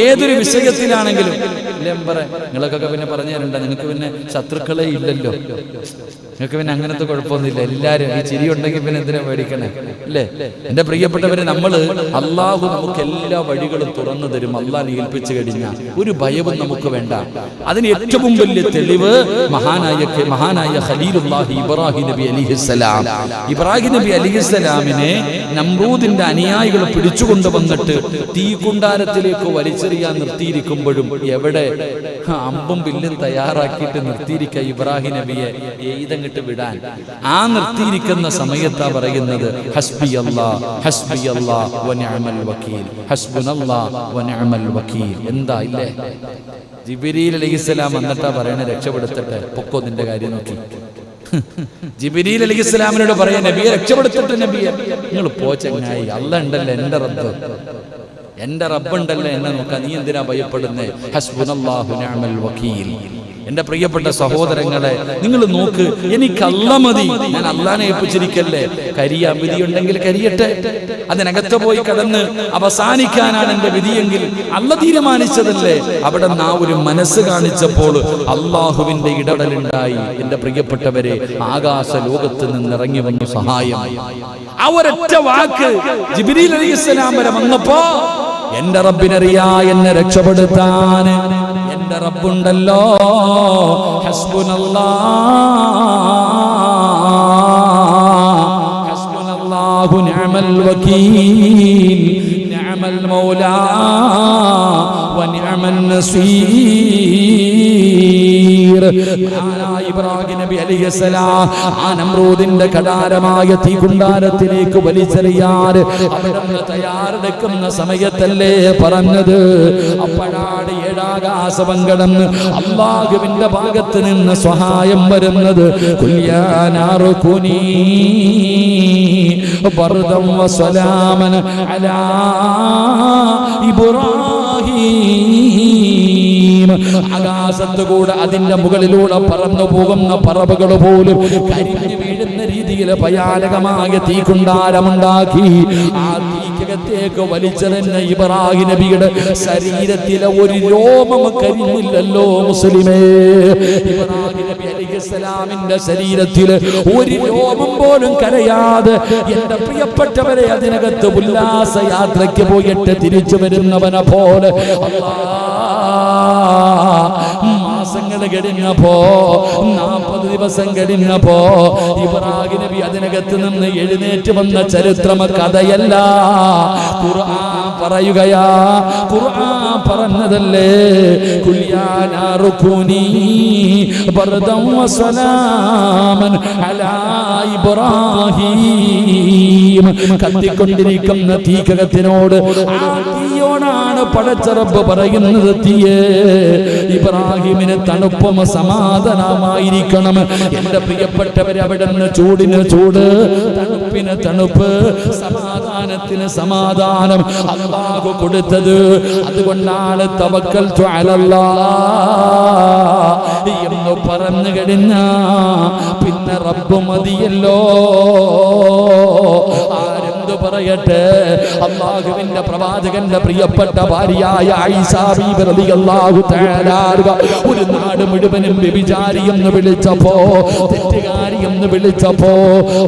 ഏതൊരു വിഷയത്തിലാണെങ്കിലും നിങ്ങൾക്കൊക്കെ പിന്നെ പറഞ്ഞു തരണ്ട, നിങ്ങൾക്ക് പിന്നെ ശത്രുക്കളെ ഇല്ലല്ലോ, നിങ്ങൾക്ക് പിന്നെ അങ്ങനത്തെ കുഴപ്പമൊന്നുമില്ല. എല്ലാവരും ഈ ചിരി ഉണ്ടെങ്കിൽ പിന്നെ എന്തിനാ പേടിക്കണേ അല്ലേ? എന്റെ പ്രിയപ്പെട്ടവരെ, അള്ളാഹു നമുക്ക് എല്ലാ വഴികളും തുറന്നു തരും. അള്ളാഹിനെ ഏൽപ്പിച്ചു കഴിഞ്ഞാൽ ഒരു ഭയവും നമുക്ക് വേണ്ട. അതിന് ഏറ്റവും വലിയ തെളിവ് മഹാനായ ഖലീലുല്ലാഹി ഇബ്രാഹിം നബി അലൈഹിസ്സലാം. ഇബ്രാഹിം നബി അലൈഹിസ്സലാമിനെ നമ്രൂദിന്റെ അനുയായികൾ പിടിച്ചുകൊണ്ട് വന്നിട്ട് തീകുണ്ടാരത്തിലേക്ക് വലിച്ചെറിയാൻ നിർത്തിയിരിക്കുമ്പോഴും എവിടെ അമ്പും വില്ലും തയ്യാറാക്കിയിട്ട് നിർത്തിയിരിക്കുക ഇബ്രാഹിം നബിയെ എഴുതങ്ങിട്ട് വിടാൻ. ആ നിർത്തിയിരിക്കുന്ന സമയത്താ പറയുന്നത് ഹസ്ബി അല്ലാഹ് ഹസ്ബി അല്ലാഹ് വ നിഅമൽ വകീൽ, ഹസ്ബുനല്ലാഹ് വ നിഅമൽ വകീൽ. എന്താ ഇല്ലേ? ജിബ്രീൽ അലൈഹിസ്സലാം എന്നിട്ടാ പറയണ രക്ഷപ്പെടുത്തട്ടെ, പൊക്കോ നിന്റെ കാര്യം നോക്കി. ജിബ്രീൽ അലൈഹിസ്സലാമിനോട് പറയാൻ, നബിയെ രക്ഷപ്പെടുത്തട്ടെ നബിയെ, നിങ്ങൾ പോ ചങ്ങായി, അല്ലാഹ് ഉണ്ടല്ലോ എന്റെ റബ്ബുണ്ടല്ലോ എന്നെ നോക്കാൻ, നീ എന്തിനാ ഭയപ്പെടുന്നേ? ഹസ്ബുനല്ലാഹു നിഅമൽ വകീൽ. എന്റെ പ്രിയപ്പെട്ട സഹോദരങ്ങളെ, നിങ്ങൾ നോക്ക്, എനിക്ക് അല്ലാ മതി, ഞാൻ അല്ലാഹനെ ഏൽപ്പിച്ചിരിക്കല്ലേ. കരിയാൻ വിധിയുണ്ടെങ്കിൽ കരിയട്ടെ, അതിനകത്ത് പോയി കടന്ന് അവസാനിക്കാനാണ് എന്റെ വിധിയെങ്കിൽ അല്ലാഹ് തീരുമാനിച്ചതല്ലേ. അവിടെ നാ ഒരു മനസ്സ് കാണിച്ചപ്പോൾ അള്ളാഹുവിന്റെ ഇടപെടലുണ്ടായി. എന്റെ പ്രിയപ്പെട്ടവരെ, ആകാശ ലോകത്ത് നിന്ന് ഇറങ്ങി വന്നു സഹായം. ആ ഒരൊറ്റ വാക്ക് ജിബ്രീൽ അലൈഹിസ്സലാം വരെ വന്നപ്പോ എന്റെ റബ്ബിനറിയാ എന്നെ രക്ഷപ്പെടുത്താൻ എന്റെ റബ്ബുണ്ടല്ലോ. ഹസ്ബുനല്ലാഹു നിഅമൽ വകീൽ, നിഅമൽ മൗലാ വ നിഅമൻ നസീർ. ഇബ്രാഹിം നബി അലൈഹിസ്സലാം ആ നമ്രൂദിന്റെ കഠാരമായ തീകുണ്ടാരത്തിലേക്ക് വലിച്ചെറിയാൻ അവിടുന്ന് തയ്യാറെടുക്കുന്ന സമയത്തല്ലേ പറഞ്ഞത്. അപ്പോഴാണ് ഏഴാകാശം കടന്ന് അല്ലാഹുവിന്റെ ഭാഗത്ത് നിന്ന് സഹായം വരുന്നത്. കുല്യാനാറു കുനീ ബർദം വസലാമൻ അലാ ഇബ്രാഹിം. ആകാശത്ത് കൂടെ അതിന്റെ മുകളിലൂടെ പറന്നു പോകുന്ന പറവകൾ പോലും കരിഞ്ഞു വീഴുന്ന രീതിയിൽ ഭയാനകമായ തീകുണ്ടാരമുണ്ടാക്കി. ആ തീക്കകത്തേക്ക് വലിച്ചെറിഞ്ഞ ഇബ്രാഹിം നബിയുടെ ശരീരത്തിലെ ഒരു രോമം കരിഞ്ഞില്ലല്ലോ മുസ്ലിമേ. ഇബ്രാഹിം നബി അലൈഹിസ്സലാമിന്റെ ശരീരത്തിൽ ഒരു രോമം പോലും കരയാതെ എന്റെ പ്രിയപ്പെട്ടവരെ അതിനകത്ത് ഉല്ലാസ യാത്രയ്ക്ക് പോയിട്ട് തിരിച്ചു വരുന്നവനെ പോലെ മാസങ്ങൾ കഴിഞ്ഞപ്പോ 40 ദിവസം കഴിഞ്ഞപ്പോ ഇബ്രാഹിം നബി അതിനകത്ത് നിന്ന് എഴുന്നേറ്റ് വന്ന ചരിത്രം കഥയല്ല, ഖുർആൻ പറയുകയാ. ഖുർആൻ പറഞ്ഞതല്ലേ, കുല്യാനാറുകുനി ബർദം വസലാമൻ അലാ ഇബ്രാഹിം. കത്തിക്കൊണ്ടിരിക്കുന്ന തീക്കകത്തിനോട്, ആ തീയോടാണ് പടച്ച റബ്ബ് പറയുന്നത്, തീയേ ഇബ്രാഹിമിന് തണുപ്പും സമാധാനമായിരിക്കണം. എന്റെ പ്രിയപ്പെട്ടവരെ, അവിടെ നിന്ന് ചൂടിന് ചൂട്, തണുപ്പിന് തണുപ്പ്, സമാധാനത്തിന് സമാധാനം അല്ലാഹു കൊടുത്തത്. അതുകൊണ്ടാണ് തവക്കൽതു അലല്ലാഹ് എന്ന് പറഞ്ഞു കഴിഞ്ഞാ പിന്നെ റബ്ബ് മതിയല്ലോ. ആരെന്ത് പറയട്ടെ, അല്ലാഹുവിന്റെ പ്രവാചകന്റെ പ്രിയപ്പെട്ട ഭാര്യയായ ആയിഷ ബീബി റളിയല്ലാഹു തആല ഒരു നാട് മുഴുവനും വ്യഭിചാരി എന്ന് വിളിച്ചപ്പോ, തെറ്റുകാരി എന്ന് വിളിച്ചപ്പോ,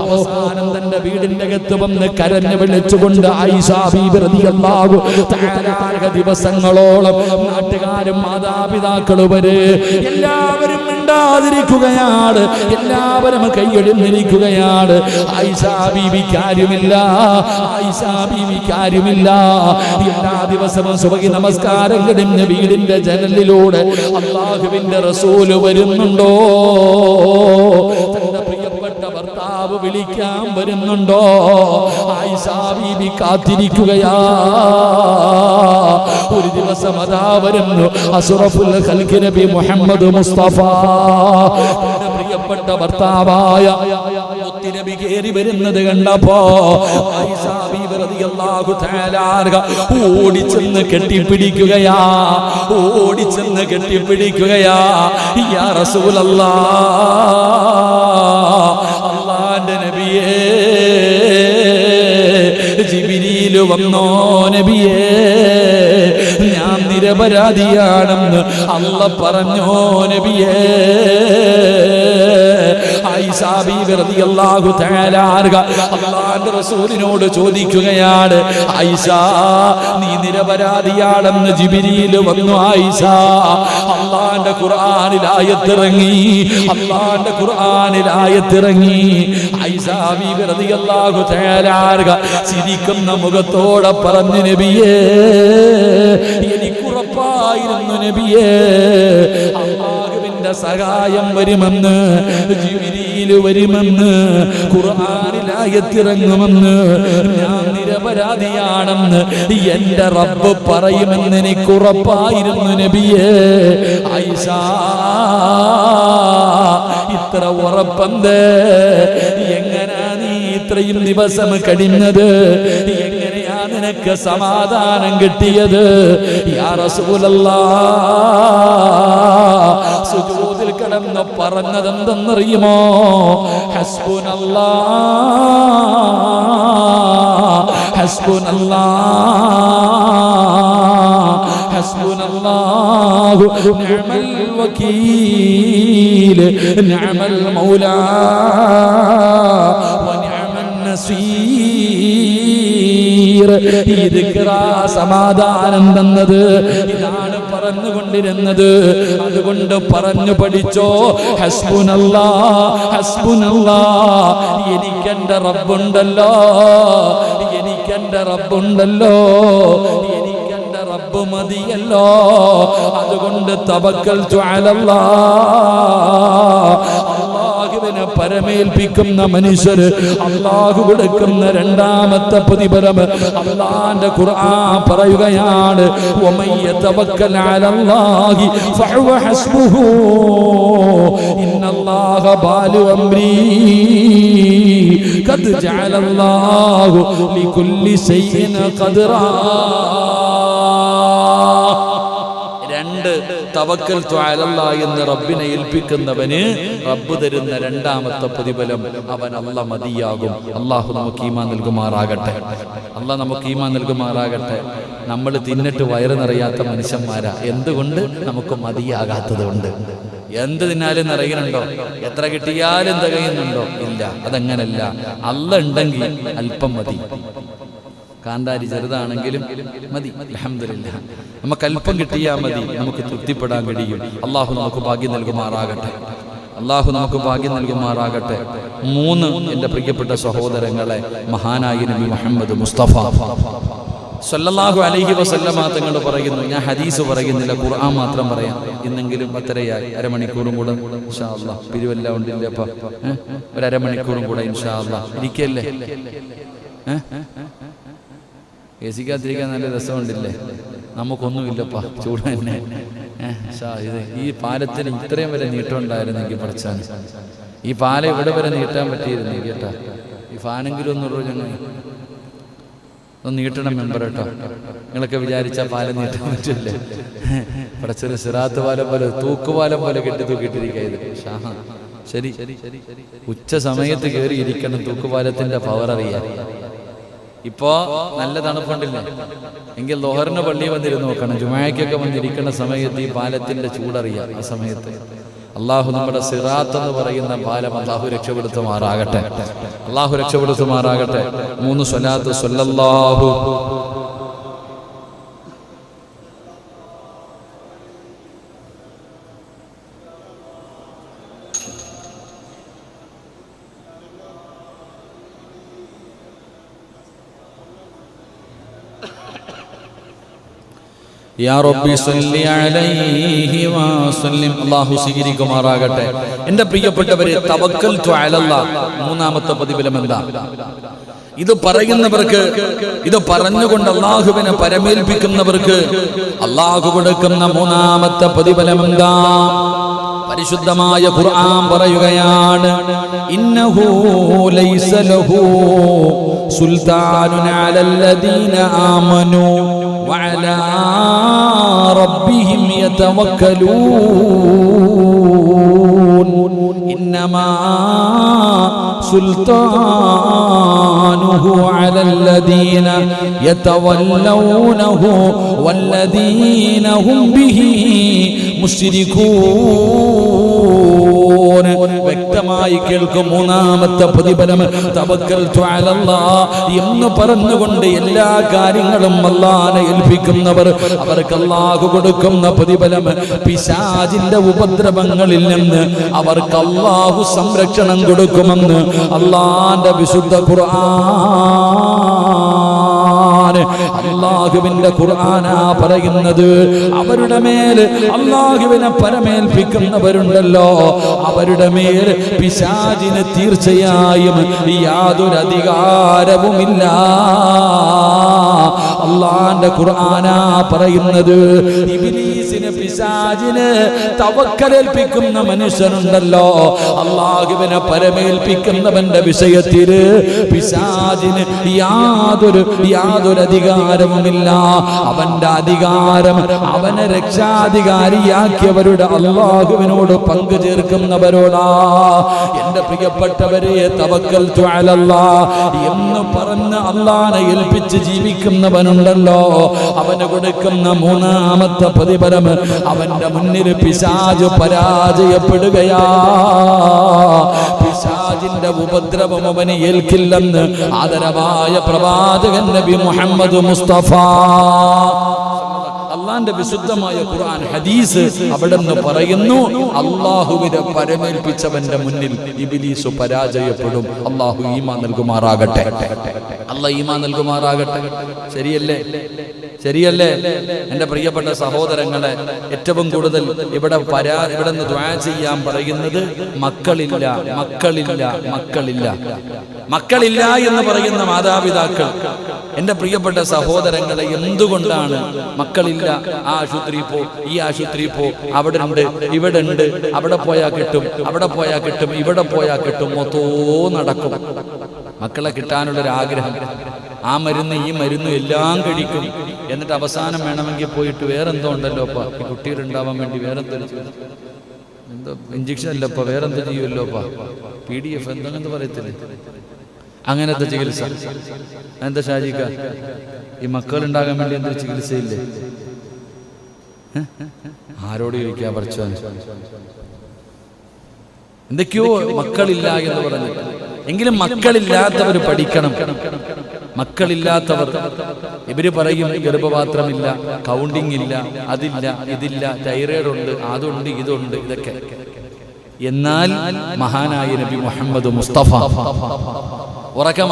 അവസാനം തന്റെ വീടിന്റെ അകത്ത് വന്ന് കരഞ്ഞു വിളിച്ചുകൊണ്ട് ആയിഷ ബീബി റളിയല്ലാഹു തആല ദിവസങ്ങളോളം നാട്ടുകാരും മാതാപിതാക്കളും വരെ എല്ലാവരും മിണ്ടാതിരിക്കുകയാണ്, എല്ലാവരും കൈയൊഴിഞ്ഞിരിക്കുകയാണ്. ആയിഷ ബീവിക്ക് ആരുമില്ല, ആയിഷ ബീവിക്ക് ആരുമില്ല. എല്ലാ ദിവസവും സുബഹി നമസ്കാരം കഴിഞ്ഞ് വീടിന്റെ ജനലിലൂടെ അല്ലാഹുവിന്റെ റസൂല് വരുന്നുണ്ടോ, തന്റെ പ്രിയപ്പെട്ട ഭർത്താവ് വിളിക്കാൻ വരുന്നുണ്ടോ, ആയിഷ ബീവി കാത്തിരിക്കുകയാ. ഒരു ദിവസം അതാ വരുന്നു അസ്റഫുൽ ഖൽഖ് നബി മുഹമ്മദ് മുസ്തഫ, തന്റെ പ്രിയപ്പെട്ട ഭർത്താവായ മുത്തുനബി കേറി വരുന്നത് കണ്ടപ്പോ ആയിഷ ബീവി റളിയല്ലാഹു തആല ഓടിച്ചെന്ന് കെട്ടിപ്പിടിക്കുകയാ, ഓടിച്ചെന്ന് കെട്ടിപ്പിടിക്കുകയാ. യാ റസൂലല്ലാഹ്, അല്ലാഹുവിന്റെ നബി നബിയേ, ജിബ്രീൽ വന്നോ നബിയേ, ഞാൻ നിരപരാധിയാണെന്ന് അല്ലാഹ് പറഞ്ഞോ നബിയേ. ആയിഷ ബീവി റളിയല്ലാഹു തആല അൻഹ അല്ലാഹുവിന്റെ റസൂലിനോട് ചോദിക്കുകയാണ്, ആയിഷ നീ നിരപരാധിയാണെന്ന് ജിബ്രീൽ വന്നു. ആയിഷ, അല്ലാഹുവിന്റെ ഖുർആനിൽ ആയത്തിറങ്ങി, അല്ലാഹുവിന്റെ ഖുർആനിൽ ആയത്തിറങ്ങി. ആയിഷ ബീവി റളിയല്ലാഹു തആല അൻഹ ചിരിക്കുന്ന മുഖത്തോടെ പറഞ്ഞു, നബിയേ എനിക്കുറപ്പായിരുന്നു നബിയേ അല്ലാഹുവിന്റെ സഹായം വരുമെന്ന്, ജിബ്രീൽ വരുമെന്ന്, ഖുർആനിൽ ആയത്തിറങ്ങുമെന്ന്, ഞാൻ നിരപരാധിയാണെന്ന് എന്റെ റബ്ബ് പറയുമെന്ന് എനിക്കുറപ്പായിരുന്നു നബിയേ. ആയിഷ, ഇത്ര ഉറപ്പെന്ത്? എങ്ങനാ നീ ഇത്രയും ദിവസം കഴിഞ്ഞത്? എങ്ങനെയാ നിനക്ക് സമാധാനം കിട്ടിയത്? യാ റസൂലല്ലാഹ്, സുജൂദിൽ കിടന്ന് പറഞ്ഞതെന്തെന്നറിയുമോ? ഹസ്ബുനല്ലാഹ്, ഹസ്ബുനല്ലാഹ്, ഹസ്ബുനല്ലാഹു നിഅമൽ വകീൽ, നിഅമൽ മൗലാ വ നിഅമൻ നസീർ. സമാധാനം തന്നത് ഇതാണ് പറഞ്ഞുകൊണ്ടിരുന്നത്. അതുകൊണ്ട് പറഞ്ഞു പഠിച്ചോ, ഹസ്ബുനല്ലാഹ്, ഹസ്ബുനല്ലാഹ്, എനിക്കെന്റെ റബ്ബുണ്ടല്ലോ, എനിക്കെന്റെ റബ്ബുണ്ടല്ലോ, എനിക്കെന്റെ റബ്ബ് മതിയല്ലോ. അതുകൊണ്ട് തവക്കൽതു അലല്ലാഹ്, അല്ലാഹുവിനെ പരമേൽപ്പിക്കുന്ന മനുഷ്യർ അല്ലാഹു കൊടുക്കുന്ന രണ്ടാമത്തെ പ്രതിഫലം അല്ലാഹുവിന്റെ ഖുർആൻ പറയുകയാണ്, വമൻ യതവക്കൽ അലല്ലാഹി ഫഹുവ ഹസ്ബുഹു ഇന്നല്ലാഹ ബാലു അംരി ഖദ് ജഅലല്ലാഹു ലികുല്ലി ശൈഇൻ ഖദ്റാ. രണ്ട്, തവക്കൽതു അലല്ലാഹ് എന്ന് റബ്ബിനെ ഏൽപ്പിക്കുന്നവന് റബ്ബ് തരുന്ന രണ്ടാമത്തെ പ്രതിഫലം അവൻ അല്ലാഹ് മതിയാകും. അല്ലാഹു നമുക്ക് ഈമാൻ നൽകുമാറാകട്ടെ, അല്ലാഹ് നമുക്ക് ഈമാൻ നൽകുമാറാകട്ടെ. നമ്മൾ തിന്നിട്ട് വയറ് നിറയാത്ത മനുഷ്യന്മാരാ. എന്തുകൊണ്ട്? നമുക്ക് മതിയാകാത്തത് കൊണ്ട്. എന്ത് തിന്നാലും നിറയുന്നുണ്ടോ? എത്ര കിട്ടിയാലും തികയുന്നുണ്ടോ? ഇല്ല. അതങ്ങനല്ല. അല്ലാഹ് ഉണ്ടെങ്കിൽ അല്പം മതി. കാന്താരി ചെറുതാണെങ്കിലും മതി, അൽഹംദുലില്ലാഹ്. നമുക്ക് അല്പം കിട്ടിയാൽ മതി, നമുക്ക് തൃപ്തിപ്പെടാൻ കഴിയും. അല്ലാഹു നമുക്ക് ഭാഗ്യം നൽകുമാറാകട്ടെ, അല്ലാഹു നമുക്ക് ഭാഗ്യം നൽകുമാറാകട്ടെ. മൂന്ന്, എൻ്റെ പ്രിയപ്പെട്ട സഹോദരങ്ങളെ, മഹാനായ നബി മുഹമ്മദ് മുസ്തഫ സല്ലല്ലാഹു അലൈഹി വസല്ലമ തങ്ങൾ പറയുന്നു, ഞാൻ ഹദീസ് പറയുന്നില്ല, ഖുർആൻ മാത്രം പറയാം. ഇന്നെങ്കിലും 10:30 അരമണിക്കൂറും കൂടെ ഇൻഷാ അല്ലാഹ്. പിരിവെല്ലാം ഉണ്ടില്ലേ അപ്പ? ഒരു അരമണിക്കൂറും കൂടെ ഇൻഷാ അല്ലാഹ്. ഇരിക്കല്ലേ? എസിക്കാതിരിക്കാൻ നല്ല രസമുണ്ടില്ലേ? നമുക്കൊന്നുമില്ലപ്പാ, ചൂട് തന്നെ. ഇത് ഈ പാലത്തിന് ഇത്രയും വരെ നീട്ടം ഉണ്ടായിരുന്നെങ്കിൽ പഠിച്ചാൽ, ഈ പാലം ഇവിടെ വരെ നീട്ടാൻ പറ്റിയിരുന്നെങ്കിൽ കേട്ടാ, ഈ ഫാനെങ്കിലും ഒന്നുള്ളൂ. ഞങ്ങൾ ഒന്ന് നീട്ടണം മെമ്പർ കേട്ടോ. നിങ്ങളൊക്കെ വിചാരിച്ച പാലം നീട്ടാൻ പറ്റില്ലേ? പഠിച്ചൊരു സിറാത്ത് പാലം പോലെ, തൂക്കുപാലം പോലെ തൂക്കിയിട്ടിരിക്കുക. ഇത് ശരി, ഉച്ച സമയത്ത് കയറി ഇരിക്കണം, തൂക്കുപാലത്തിന്റെ പവർ അറിയാൻ. ഇപ്പോ നല്ല തണുപ്പുണ്ടില്ലേ? എങ്കിൽ ലോഹറിന് പള്ളി വന്നിരുന്ന് നോക്കണം. ജുമായ്ക്കൊക്കെ വന്നിരിക്കുന്ന സമയത്ത് ഈ പാലത്തിന്റെ ചൂടറിയാം. ആ സമയത്ത് അള്ളാഹു നമ്മുടെ സിറാത്ത് എന്ന് പറയുന്ന പാലം അള്ളാഹു രക്ഷപ്പെടുത്തുമാറാകട്ടെ, അള്ളാഹു രക്ഷപ്പെടുത്തുമാറാകട്ടെ. 3 സ്വലാത്ത് സ്വല്ലല്ലാഹു യാ റബ്ബി സല്ലി അലൈഹി വസല്ലം. അല്ലാഹു സ്വീകരിക്കുമാറാകട്ടെ. എൻ്റെ പ്രിയപ്പെട്ടവരെ, തവക്കൽതു അലല്ലാഹ് മൂന്നാമത്തെ പ്രതിഫലം എന്താ? ഇത് പറയുന്നവർക്ക്, ഇത് പറഞ്ഞുകൊണ്ട് അല്ലാഹുവിനെ പരമേൽപ്പിക്കുന്നവർക്ക് അല്ലാഹു കൊടുക്കുന്ന മൂന്നാമത്തെ പ്രതിഫലം എന്താ? പരിശുദ്ധമായ ഖുർആൻ പറയുകയാണ്, ഇന്നഹു ലൈസ ലഹു സുൽത്താനുൻ അലല്ലദീന ആമനൂ വഅലാ റബ്ബിഹിം യതവക്കലൂൻ. ഇന്നമാ സുൽത്താനുഹു അലല്ലദീന യതവല്ലൗനഹു വല്ലദീന ഹും ബിഹി മുശ്രികൂൻ. വ്യക്തമായി കേൾക്കും. മൂന്നാമത്തെ പ്രതിഫലം തവക്കൽതു അലല്ലാഹ് എന്ന് പറഞ്ഞുകൊണ്ട് എല്ലാ കാര്യങ്ങളും അല്ലാഹനെ ഏൽപ്പിക്കുന്നവർ, അവർക്ക് അല്ലാഹു കൊടുക്കുന്ന പ്രതിഫലം പിശാചിന്റെ ഉപദ്രവങ്ങളിൽ നിന്ന് അവർക്ക് അല്ലാഹു സംരക്ഷണം കൊടുക്കുമെന്ന് അല്ലാഹുവിന്റെ വിശുദ്ധ ഖുർആൻ. അല്ലാഹുവിന്റെ ഖുർആനാ പറയുന്നത്. അവരുടെ മേൽ അല്ലാഹുവിനെ പരമേൽപ്പിക്കുന്നവരുണ്ടല്ലോ, അവരുടെ മേൽ പിശാചിന് തീർച്ചയായും യാതൊരു അധികാരവുമില്ല. അല്ലാഹുവിന്റെ ഖുർആനാ പറയുന്നത്. ഇബ്ലീസിന്, പിശാചിന് തവക്കലേൽപ്പിക്കുന്ന മനുഷ്യനുണ്ടല്ലോ, അല്ലാഹുവിനെ പരമേൽപ്പിക്കുന്നവന്റെ വിഷയത്തിൽ പിശാചിന് യാതൊരു അധികാരവുമില്ല. അവന്റെ അധികാരം അവനെ രക്ഷാധികാരിയാക്കിയവരുടെ അല്ലാഹുവിനോട് പങ്കു ചേർക്കുന്നവരോടാ. എന്റെ പ്രിയപ്പെട്ടവരെ, തവക്കൽതു അലല്ലാഹ് എന്ന് പറഞ്ഞ് അല്ലാഹനെ ഏൽപ്പിച്ച് ജീവിക്കുന്നവനുണ്ടല്ലോ, അവന് കൊടുക്കുന്ന മൂന്നാമത്തെ പ്രതിഫലം അവന്റെ മുന്നിൽ പിശാച് പരാജയപ്പെടുകയാ. പിശാചിന്റെ ഉപദ്രവം അവന് ഏൽക്കില്ലെന്ന് ആദരവായ പ്രവാചകൻ നബി മുഹമ്മദ് മുസ്തഫ. അള്ളാന്റെ വിശുദ്ധമായ ഖുർആൻ ഹദീസ് അവിടെ നിന്ന് പറയുന്നു, അല്ലാഹുവിനെ പരമേൽപ്പിച്ചവന്റെ മുന്നിൽ ഇബ്ലീസ് പരാജയപ്പെടും. അല്ലാഹു ഈമാൻ നൽകുമാറാകട്ടെ. അല്ലാഹ് ഈമാൻ നൽകുമാറാകട്ടെ. ശരിയല്ലേ? എന്റെ പ്രിയപ്പെട്ട സഹോദരങ്ങളെ, ഏറ്റവും കൂടുതൽ ഇവിടെ നിന്ന് ദുആ ചെയ്യാൻ പറയുന്നത് മക്കളില്ല എന്ന് പറയുന്ന മാതാപിതാക്കൾ. എന്റെ പ്രിയപ്പെട്ട സഹോദരങ്ങളെ, എന്തുകൊണ്ടാണ് മക്കളില്ല? ആ ആശുപത്രി പോ, ഈ ആശുപത്രി പോ, അവിടെ ഉണ്ട്, ഇവിടെ ഉണ്ട്, അവിടെ പോയാൽ കിട്ടും, അവിടെ പോയാൽ കിട്ടും, ഇവിടെ പോയാൽ കിട്ടും, മൊത്തവും നടക്കും. മക്കളെ കിട്ടാനുള്ളൊരാഗ്രഹം, ആ മരുന്ന് ഈ മരുന്ന് എല്ലാം കഴിക്കും. എന്നിട്ട് അവസാനം വേണമെങ്കിൽ പോയിട്ട് വേറെന്തോ ഉണ്ടല്ലോ അപ്പ, ഈ കുട്ടികളുണ്ടാവാൻ വേണ്ടി വേറെന്തോ എന്തോ ഇഞ്ചക്ഷൻ അല്ലപ്പ, വേറെന്തോ ചെയ്യുമല്ലോപ്പ, PDF എന്തെങ്കിലും പറയത്തില്ലേ, അങ്ങനത്തെ ചികിത്സ. എന്താ ഷാജിക്ക, ഈ മക്കളുണ്ടാകാൻ വേണ്ടി എന്തൊരു ചികിത്സയില്ലേ? ആരോട് ചോദിക്കാൻ പഠിച്ചവൻ? എന്തൊക്കെയോ മക്കളില്ല എന്ന് പറഞ്ഞിട്ട്. എങ്കിലും മക്കളില്ലാത്തവർ പഠിക്കണം. മക്കളില്ലാത്തവർ ഇവര് പറയും ഗർഭപാത്രമില്ല, കൗണ്ടിങ് ഇല്ല, അതില്ല, ഇതില്ല, തൈറോയ്ഡ് ഉണ്ട്, അതുണ്ട്, ഇതുണ്ട്, ഇതൊക്കെ. എന്നാൽ മഹാനായ നബി മുഹമ്മദ് മുസ്തഫ,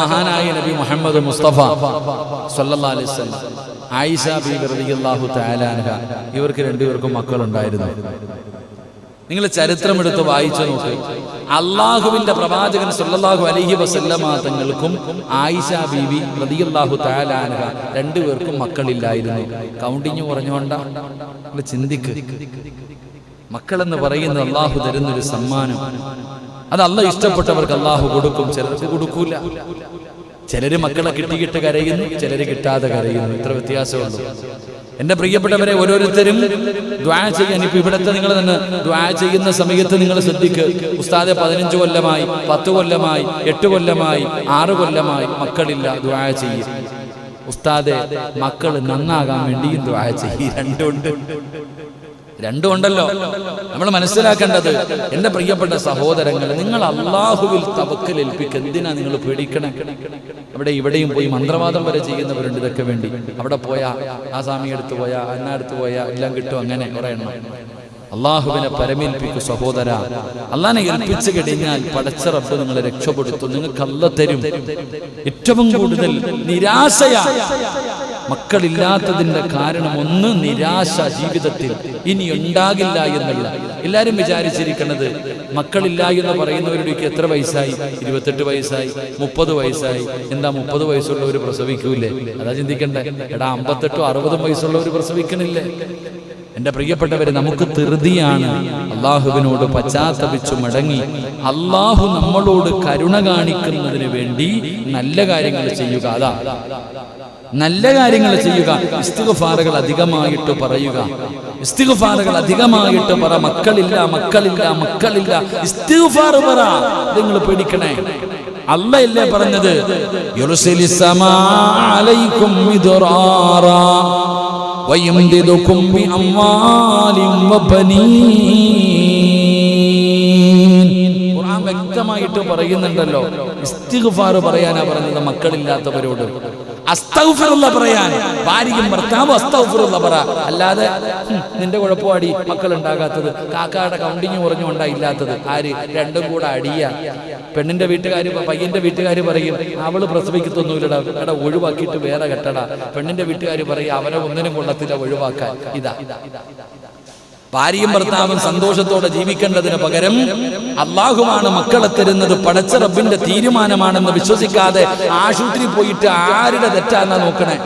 മഹാനായ നബി മുഹമ്മദ് മുസ്തഫ സല്ലല്ലാഹു അലൈഹി വസല്ലം, ആയിഷ ബീവി റളിയല്ലാഹു തആല അൻഹ, ഇവർക്ക് രണ്ടുപേർക്കും മക്കളുണ്ടായിരുന്നു. നിങ്ങൾ ചരിത്രമെടുത്ത് വായിച്ചു നോക്ക്. അള്ളാഹുവിന്റെ പ്രവാചകൻ സല്ലല്ലാഹു അലൈഹി വസല്ലമ തങ്ങൾക്കും ആയിഷ ബീവി റളിയല്ലാഹു തആല അൻഹ രണ്ടുപേർക്കും മക്കളില്ലായിരുന്നു. കൗണ്ടിങ് പറഞ്ഞുകൊണ്ടാ? നിങ്ങൾ ചിന്തിക്ക്. മക്കളെന്ന് പറയുന്നത് അള്ളാഹു തരുന്നൊരു സമ്മാനം. അത് അള്ളാഹ് ഇഷ്ടപ്പെട്ടവർക്ക് അള്ളാഹു കൊടുക്കും, ചിലർക്ക് കൊടുക്കൂല. ചിലര് മക്കളെ കിട്ടിയിട്ട് കരയുന്നു, ചിലര് കിട്ടാതെ കരയുന്നു. ഇത്ര വ്യത്യാസമുള്ളൂ. എന്റെ പ്രിയപ്പെട്ടവരെ, ഓരോരുത്തരും ദുആ ചെയ്യാൻ, ഇപ്പൊ ഇവിടുത്തെ നിങ്ങൾ തന്നെ ദുആ ചെയ്യുന്ന സമയത്ത് നിങ്ങൾ ശ്രദ്ധിക്കുക. ഉസ്താദെ 15 കൊല്ലമായി, 10 കൊല്ലമായി, 8 കൊല്ലമായി, 6 കൊല്ലമായി മക്കളില്ല, ദുആ ചെയ്യും. ഉസ്താദെ, മക്കൾ നന്നാകാൻ വേണ്ടിയും ദുആ ചെയ്യും. രണ്ടും ഉണ്ടല്ലോ. നമ്മൾ മനസ്സിലാക്കേണ്ടത്, എന്റെ പ്രിയപ്പെട്ട സഹോദരങ്ങൾ, നിങ്ങൾ അള്ളാഹുവിൽ തവക്കൽ ഏൽപ്പിക്കുക. എന്തിനാ നിങ്ങൾ പേടിക്കണം? അവിടെ ഇവിടെയും പോയി മന്ത്രവാദം വരെ ചെയ്യുന്നവരുണ്ട് ഇതൊക്കെ വേണ്ടി. അവിടെ പോയാ, ആ സ്വാമി അടുത്ത് പോയാ, അന്നടുത്ത് പോയാ എല്ലാം കിട്ടും, അങ്ങനെ കുറെ എണ്ണം. അള്ളാഹുവിനെ പരമേൽപ്പിക്കു സഹോദര. അള്ളാഹിനെ ഏൽപ്പിച്ചു കഴിഞ്ഞാൽ പടച്ച റബ്ബ് നിങ്ങളെ രക്ഷപ്പെടുത്തും. നിങ്ങൾക്ക് അല്ലാഹ് തരും. ഏറ്റവും കൂടുതൽ നിരാശയാ മക്കളില്ലാത്തതിന്റെ കാരണം. ഒന്ന്, നിരാശ ജീവിതത്തിൽ ഇനി ഉണ്ടാകില്ല എന്നുള്ള. എല്ലാരും വിചാരിച്ചിരിക്കുന്നത്, മക്കളില്ല എന്ന് പറയുന്നവരുടെ എത്ര വയസ്സായി? 28 വയസ്സായി, 30 വയസ്സായി. എന്താ 30 വയസ്സുള്ളവർ പ്രസവിക്കൂലേ? അതാ ചിന്തിക്കണ്ടേ. എടാ, 58 60 വയസ്സുള്ളവർ പ്രസവിക്കണില്ലേ? എന്റെ പ്രിയപ്പെട്ടവരെ, നമുക്ക് ധൃതിയാണ്. അള്ളാഹുവിനോട് പശ്ചാത്തപിച്ചു മടങ്ങി അള്ളാഹു നമ്മളോട് കരുണ കാണിക്കുന്നതിന് വേണ്ടി നല്ല കാര്യങ്ങൾ ചെയ്യുക. അതാ നല്ല കാര്യങ്ങൾ ചെയ്യുക. ഇസ്തിഗ്ഫാറുകൾ അധികമായിട്ട് പറയുക. ഇസ്തിഗ്ഫാറുകൾ അധികമായിട്ട് പറ. മക്കളില്ല മക്കളില്ല മക്കളില്ല, ഇസ്തിഗ്ഫാർ പറ. നിങ്ങൾ പേടിക്കണേ. അല്ലാഹല്ലേ പറഞ്ഞത്, യുർസിലിസ് സമാ അലൈക്കും മിദ്റാറാ വയംദിദുകും ബിഅംവാലിൻ വബനീൻ. ഖുർആൻ വ്യക്തമായിട്ട് പറയുന്നുണ്ടല്ലോ, ഇസ്തിഗ്ഫാർ പറയാനാ പറഞ്ഞത് മക്കളില്ലാത്തവരോട്. അസ്തഗ്ഫിറുല്ലാഹ് പറയാൻ ഭാര്യയും ഭർത്താവും അസ്തഗ്ഫിറുല്ലാഹ് പറ. അല്ലാതെ നിന്റെ കുഴപ്പമാടി മക്കൾ ഉണ്ടാകാത്തത്, കാക്കയുടെ കൗണ്ടിങ് കുറഞ്ഞുകൊണ്ടാ ഇല്ലാത്തത്. ആര്? രണ്ടും കൂടെ അടിയ. പെണ്ണിന്റെ വീട്ടുകാര് പയ്യന്റെ വീട്ടുകാർ പറയും അവള് പ്രസവിക്കത്തൊന്നുമില്ലടാ, എടാ ഒഴിവാക്കിയിട്ട് വേറെ കെട്ടടാ. പെണ്ണിന്റെ വീട്ടുകാർ പറയും അവനെ ഒന്നിനും കൊള്ളത്തില്ല, ഒഴിവാക്കാൻ. ഇതാ ഭാര്യയും ഭർത്താവും സന്തോഷത്തോടെ ജീവിക്കേണ്ടതിന് പകരം അള്ളാഹുവാണ് മക്കളെ തരുന്നത്, പടച്ച റബ്ബിന്റെ തീരുമാനമാണെന്ന് വിശ്വസിക്കാതെ ആശുപത്രി പോയിട്ട് ആരുടെ തെറ്റാന്നാ നോക്കണേ.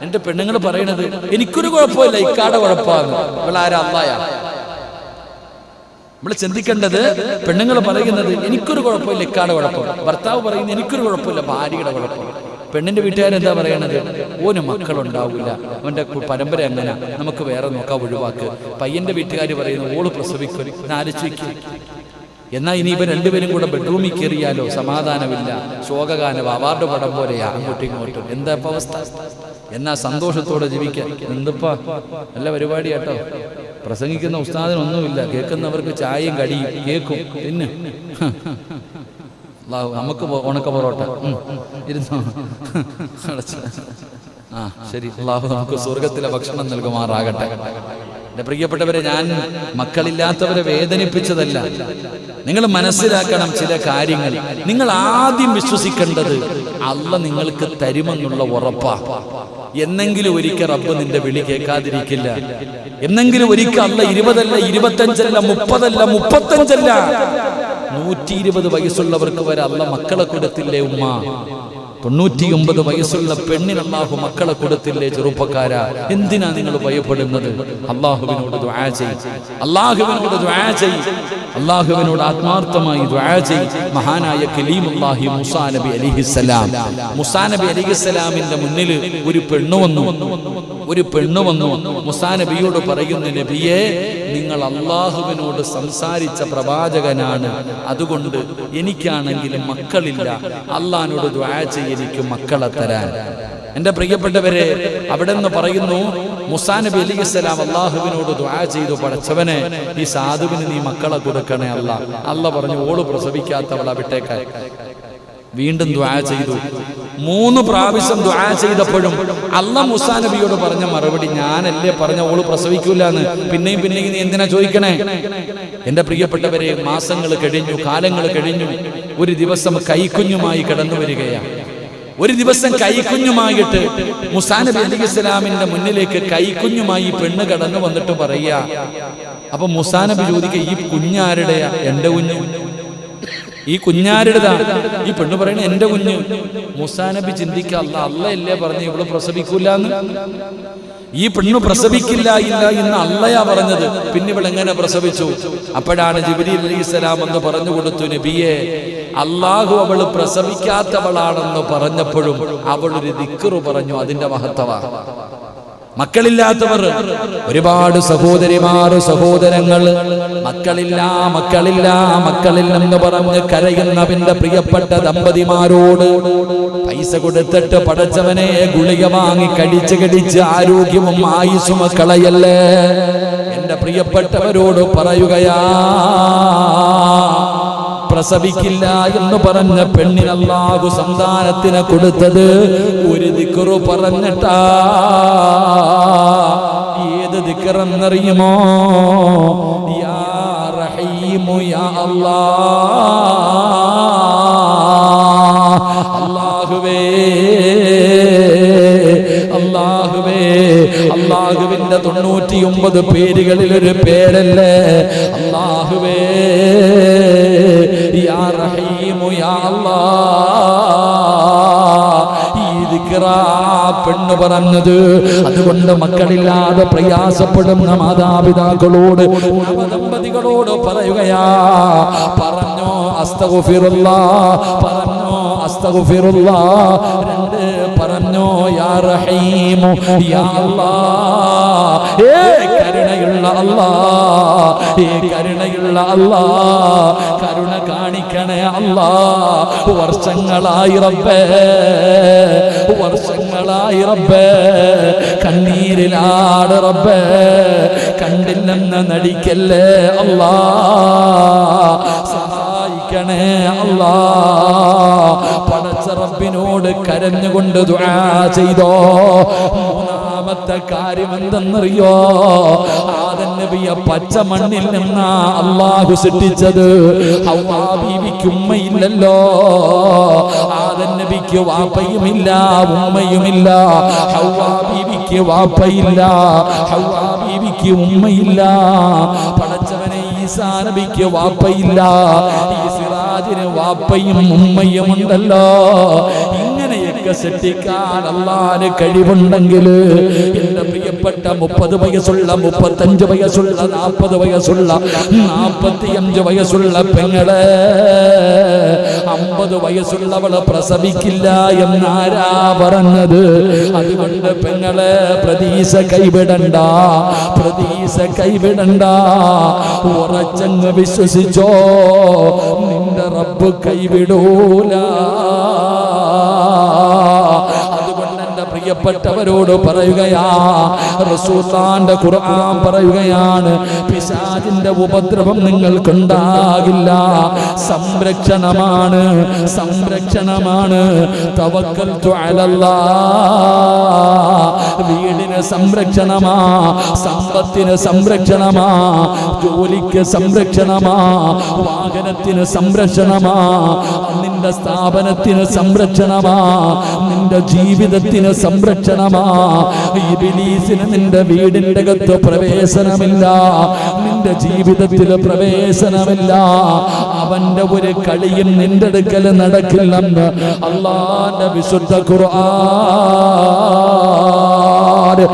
എന്റെ പെണ്ണുങ്ങൾ പറയണത് എനിക്കൊരു കുഴപ്പമില്ല, ഇക്കാടെ കുഴപ്പമാണ്. ഇവളാരാ? അള്ളായാ? നമ്മൾ ചിന്തിക്കേണ്ടത്, പെണ്ണുങ്ങൾ പറയുന്നത് എനിക്കൊരു കുഴപ്പമില്ല, ഇക്കാടെ കുഴപ്പം. ഭർത്താവ് പറയുന്നത് എനിക്കൊരു കുഴപ്പമില്ല, ഭാര്യയുടെ കുഴപ്പം. പെണ്ണിന്റെ വീട്ടുകാരെന്താ പറയണത്? ഓന് മക്കളുണ്ടാവില്ല, അവന്റെ പരമ്പര എങ്ങനെ, നമുക്ക് വേറെ നോക്കാം, ഒഴിവാക്ക്. പയ്യന്റെ വീട്ടുകാർ പറയുന്നു ഓള് പ്രസവിക്കും, ആലോചിക്കും. എന്നാ ഇനി ഇവർ രണ്ടുപേരും കൂടെ ബെഡ്റൂമിൽ കയറിയാലോ സമാധാനമില്ല, ശോകഗാനം, അവാർഡ് പടം പോലെയാ അങ്ങോട്ടും ഇങ്ങോട്ടും. എന്താ ഇപ്പൊ അവസ്ഥ? എന്നാ സന്തോഷത്തോടെ ജീവിക്കാൻ എന്തിപ്പാ നല്ല പരിപാടി കേട്ടോ. പ്രസംഗിക്കുന്ന ഉസ്താദിനൊന്നുമില്ല, കേൾക്കുന്നവർക്ക് ചായയും കടിയും കേൾക്കും. പിന്നെ നമുക്ക് ഉണക്ക പൊറോട്ട ഇരുന്നോ. ആ ശരി, അള്ളാഹു നമുക്ക് സ്വർഗത്തിലെ ഭക്ഷണം നൽകുമാറാകട്ടെ. എന്റെ പ്രിയപ്പെട്ടവരെ, ഞാൻ മക്കളില്ലാത്തവരെ വേദനിപ്പിച്ചതല്ല. നിങ്ങൾ മനസ്സിലാക്കണം ചില കാര്യങ്ങൾ. നിങ്ങൾ ആദ്യം വിശ്വസിക്കേണ്ടത് അള്ളാഹ് നിങ്ങൾക്ക് തരുമെന്നുള്ള ഉറപ്പാ. എന്നെങ്കിലും ഒരിക്കൽ റബ്ബ് നിന്റെ വിളി കേൾക്കാതിരിക്കില്ല. എന്നെങ്കിലും ഒരിക്കൽ അള്ളാഹ് 20 അല്ല 25 അല്ല 30 അല്ല 35 അല്ല 120 വയസ്സുള്ളവർക്ക് വരെ അള്ളാഹ് മക്കളെ കൊടുത്തില്ലേ ഉമ്മ? 99 വയസ്സുള്ള പെണ്ണിന് അല്ലാഹു മക്കളെ കൊടുത്തില്ലേ ചെറുപ്പക്കാരാ? എന്തിനാ നിങ്ങൾ ഭയപ്പെടുന്നത്? അല്ലാഹുവിനോട് ദുആ ചെയ്യ്, അല്ലാഹുവിനോട് ദുആ ചെയ്യ്, അല്ലാഹുവിനോട് ആത്മാർത്ഥമായി ദുആ ചെയ്യ്. മഹാനായ കലീമുല്ലാഹി മൂസാ നബി അലൈഹിസ്സലാം, മൂസാ നബി അലൈഹിസ്സലാമിന്റെ മുന്നിൽ ഒരു പെണ്ണ് വന്നു. മൂസാ നബിയോട് പറയുന്നു, നബിയേ, നിങ്ങൾ അല്ലാഹുവിനോട് സംസാരിച്ച പ്രവാചകനാണ്, അതുകൊണ്ട് എനിക്കാണെങ്കിലും മക്കളില്ല, അല്ലാഹുവിനോട് ദുആ ചെയ്യ്, എനിക്ക് മക്കളെ തരാൻ. എന്റെ പ്രിയപ്പെട്ടവരെ, അവിടെ നിന്ന് പറയുന്നു, മൂസാ നബി അലൈഹിസ്സലാം അല്ലാഹുവിനോട് ദുആ ചെയ്തു, പടച്ചവനെ ഈ സാധുവിന് നീ മക്കളെ കൊടുക്കണേ അല്ലാ. അല്ലാഹ് പറഞ്ഞു, ഓള് പ്രസവിക്കാത്തവളാ, വിട്ടേക്കാൻ. വീണ്ടും ദുആ ചെയ്തു. 3 പ്രാവശ്യം ദുആ ചെയ്തപ്പോഴും അല്ലാഹ് മൂസാ നബിയോട് പറഞ്ഞ മറുപടി, ഞാനല്ലേ പറഞ്ഞ ഓള് പ്രസവിക്കൂലെന്ന്, പിന്നെയും നീ എന്തിനാ ചോദിക്കണേ? എന്റെ പ്രിയപ്പെട്ടവരെ, മാസങ്ങൾ കഴിഞ്ഞു, കാലങ്ങൾ കഴിഞ്ഞു. ഒരു ദിവസം കൈക്കുഞ്ഞുമായി കടന്നു വരികയാണ്. ഒരു ദിവസം കൈക്കുഞ്ഞുമായിട്ട് മൂസാ നബി അലൈഹിസ്സലാമിന്റെ മുന്നിലേക്ക് കൈക്കുഞ്ഞുമായി പെണ്ണ് കടന്നു വന്നിട്ട് പറയാ. അപ്പൊ മൂസാ നബി ചോദിക്കുക, ഈ കുഞ്ഞാരുടെയാ? എന്റെ കുഞ്ഞ്. ഈ കുഞ്ഞാരുടേതാ? ഈ പെണ്ണ് പറയണ എന്റെ കുഞ്ഞ്. മൂസാ നബി ചിന്തിക്കുക, അള്ളയല്ലേ പറഞ്ഞു ഇവള് പ്രസവിക്കൂലെന്ന്? ഈ പെണ്ണ് പ്രസവിക്കില്ല എന്ന് അള്ളയാ പറഞ്ഞത്, പിന്നെ ഇവൾ എങ്ങനെ പ്രസവിച്ചു? അപ്പോഴാണ് ജിബ്രീൽ അലൈഹിസ്സലാം എന്ന് പറഞ്ഞു കൊടുത്തു, നബിയെ, അള്ളാഹു അവള് പ്രസവിക്കാത്തവളാണെന്ന് പറഞ്ഞപ്പോഴും അവളൊരു ദിക്റ് പറഞ്ഞു, അതിന്റെ മഹത്വമാണ്. മക്കളില്ലാത്തവർ ഒരുപാട് സഹോദരിമാർ, സഹോദരങ്ങൾ മക്കളില്ലെന്ന് പറഞ്ഞ് കരയുന്നവന്റെ പ്രിയപ്പെട്ട ദമ്പതിമാരോട് പൈസ കൊടുത്തിട്ട് പടച്ചവനെ ഗുളിക വാങ്ങി കടിച്ച് ആരോഗ്യവും ആയുസ്സും കളയല്ലേ. എന്റെ പ്രിയപ്പെട്ടവരോട് പറയുകയാ, പ്രസവിക്കില്ല എന്ന് പറഞ്ഞ പെണ്ണിന് അല്ലാഹു സന്താനത്തിനെ കൊടുത്തത് ഒരു ദിക്റ് പറഞ്ഞിട്ടാ. ഏത് ദിക്റെന്നറിയുമോ? യാ റഹീമു യാ അല്ലാഹുവേ, അല്ലാഹുവിന്റെ 99 പേരുകളിൽ ഒരു പേരല്ലേ അല്ലാഹുവേ, യാ റഹീമു യാ അല്ലാഹ്. ഈ ദിക്റാ പെണ്ണ് പറഞ്ഞത്. അതുകൊണ്ട് മക്കളില്ലാതെ പ്രയാസപ്പെടുന്ന മാതാപിതാക്കളോട്, ദമ്പതികളോട് പറയുകയാ, പറഞ്ഞോ അസ്തഗ്ഫിറുല്ലാഹ്, പറഞ്ഞോ അസ്തഗ്ഫിറുല്ലാഹ്. രണ്ട് പറഞ്ഞോ യാ റഹീമു യാ അല്ലാഹ്. കരുണയുള്ള അല്ലാഹ്, കരുണയുള്ള അല്ലാഹ്, കരുണ കാണിക്കണേ അല്ലാഹ്. വർഷങ്ങളായി റബ്ബേ, വർഷങ്ങളായി റബ്ബേ കണ്ണീരിലാണ് റബ്ബേ, കണ്ടില്ലെന്ന് നടിക്കല്ലേ അല്ലാഹ്. സഹായിക്കണേ അല്ലാഹ്. പടച്ച റബ്ബിനോട് കരഞ്ഞുകൊണ്ട് ദുആ ചെയ്തോ. മൂന്നാമത്തെ കാര്യം എന്തെന്നറിയോ? ആദം നബിയെ പച്ച മണ്ണിൽ നിന്നാ അല്ലാഹു സൃഷ്ടിച്ചത്. ഹവ്വാ ബീവിക്ക് ഉമ്മയില്ലല്ലോ. ആദം നബിക്ക് വാപ്പയുമില്ല ഉമ്മയുമില്ല. ഹവ്വാ ബീവിക്ക് വാപ്പയില്ല, ഹവ്വാ ബീവിക്ക് ഉമ്മയില്ല. പടച്ചവനെ ഈസാ നബിക്ക് വാപ്പയില്ല, ഈ സിറാജിന് വാപ്പയും ഉമ്മയും ഉണ്ടല്ലോ. ഇങ്ങനെയൊക്കെ സൃഷ്ടിക്കാൻ അല്ലാഹുവിന് കഴിവുണ്ടെങ്കിൽ എന്റെ പ്രിയപ്പെട്ട 30 വയസ്സുള്ള 35 വയസ്സുള്ള 40 വയസ്സുള്ള 45 വയസ്സുള്ള പെങ്ങളെ 50 വയസ്സുള്ളവള് പ്രസവിക്കില്ല എന്നാരാ പറഞ്ഞത്? അതുകൊണ്ട് പെങ്ങളെ പ്രതീക്ഷ കൈവിടണ്ട, പ്രതീക്ഷ കൈവിടണ്ട. ഉറച്ചങ്ങ് വിശ്വസിച്ചോ, നിന്റെ റബ്ബ് കൈവിടൂല. അതുകൊണ്ട് എന്റെ പ്രിയപ്പെട്ടവരോട് പറയുകയാ, റസൂലുള്ളാഹിന്റെ ഖുർആൻ പറയുകയാണ്, പിശാചിന്റെ ഉപദ്രവം നിങ്ങൾക്കുണ്ടാകില്ല. സംരക്ഷണമാണ്, സംരക്ഷണമാണ്. തവക്കൽതു അലല്ലാഹ്. വീടിന് സംരക്ഷണമാ, സമ്പത്തിന് സംരക്ഷണമാ, ജോലിക്ക് സംരക്ഷണമാ, വാഹനത്തിന് സംരക്ഷണമാ, നിന്റെ സ്ഥാപനത്തിന് സംരക്ഷണമാ, നിന്റെ ജീവിതത്തിന് സംരക്ഷണമാ. ഇബ്ലീസിന് നിന്റെ വീടിന്റെ അകത്ത് പ്രവേശനമില്ല, നിന്റെ ജീവിതത്തിൽ പ്രവേശനമില്ല. അവന്റെ ഒരു കളിയും നിന്റെ അടുക്കൽ നടക്കില്ലെന്ന് അല്ലാഹുവിന്റെ വിശുദ്ധ ഖുർആൻ.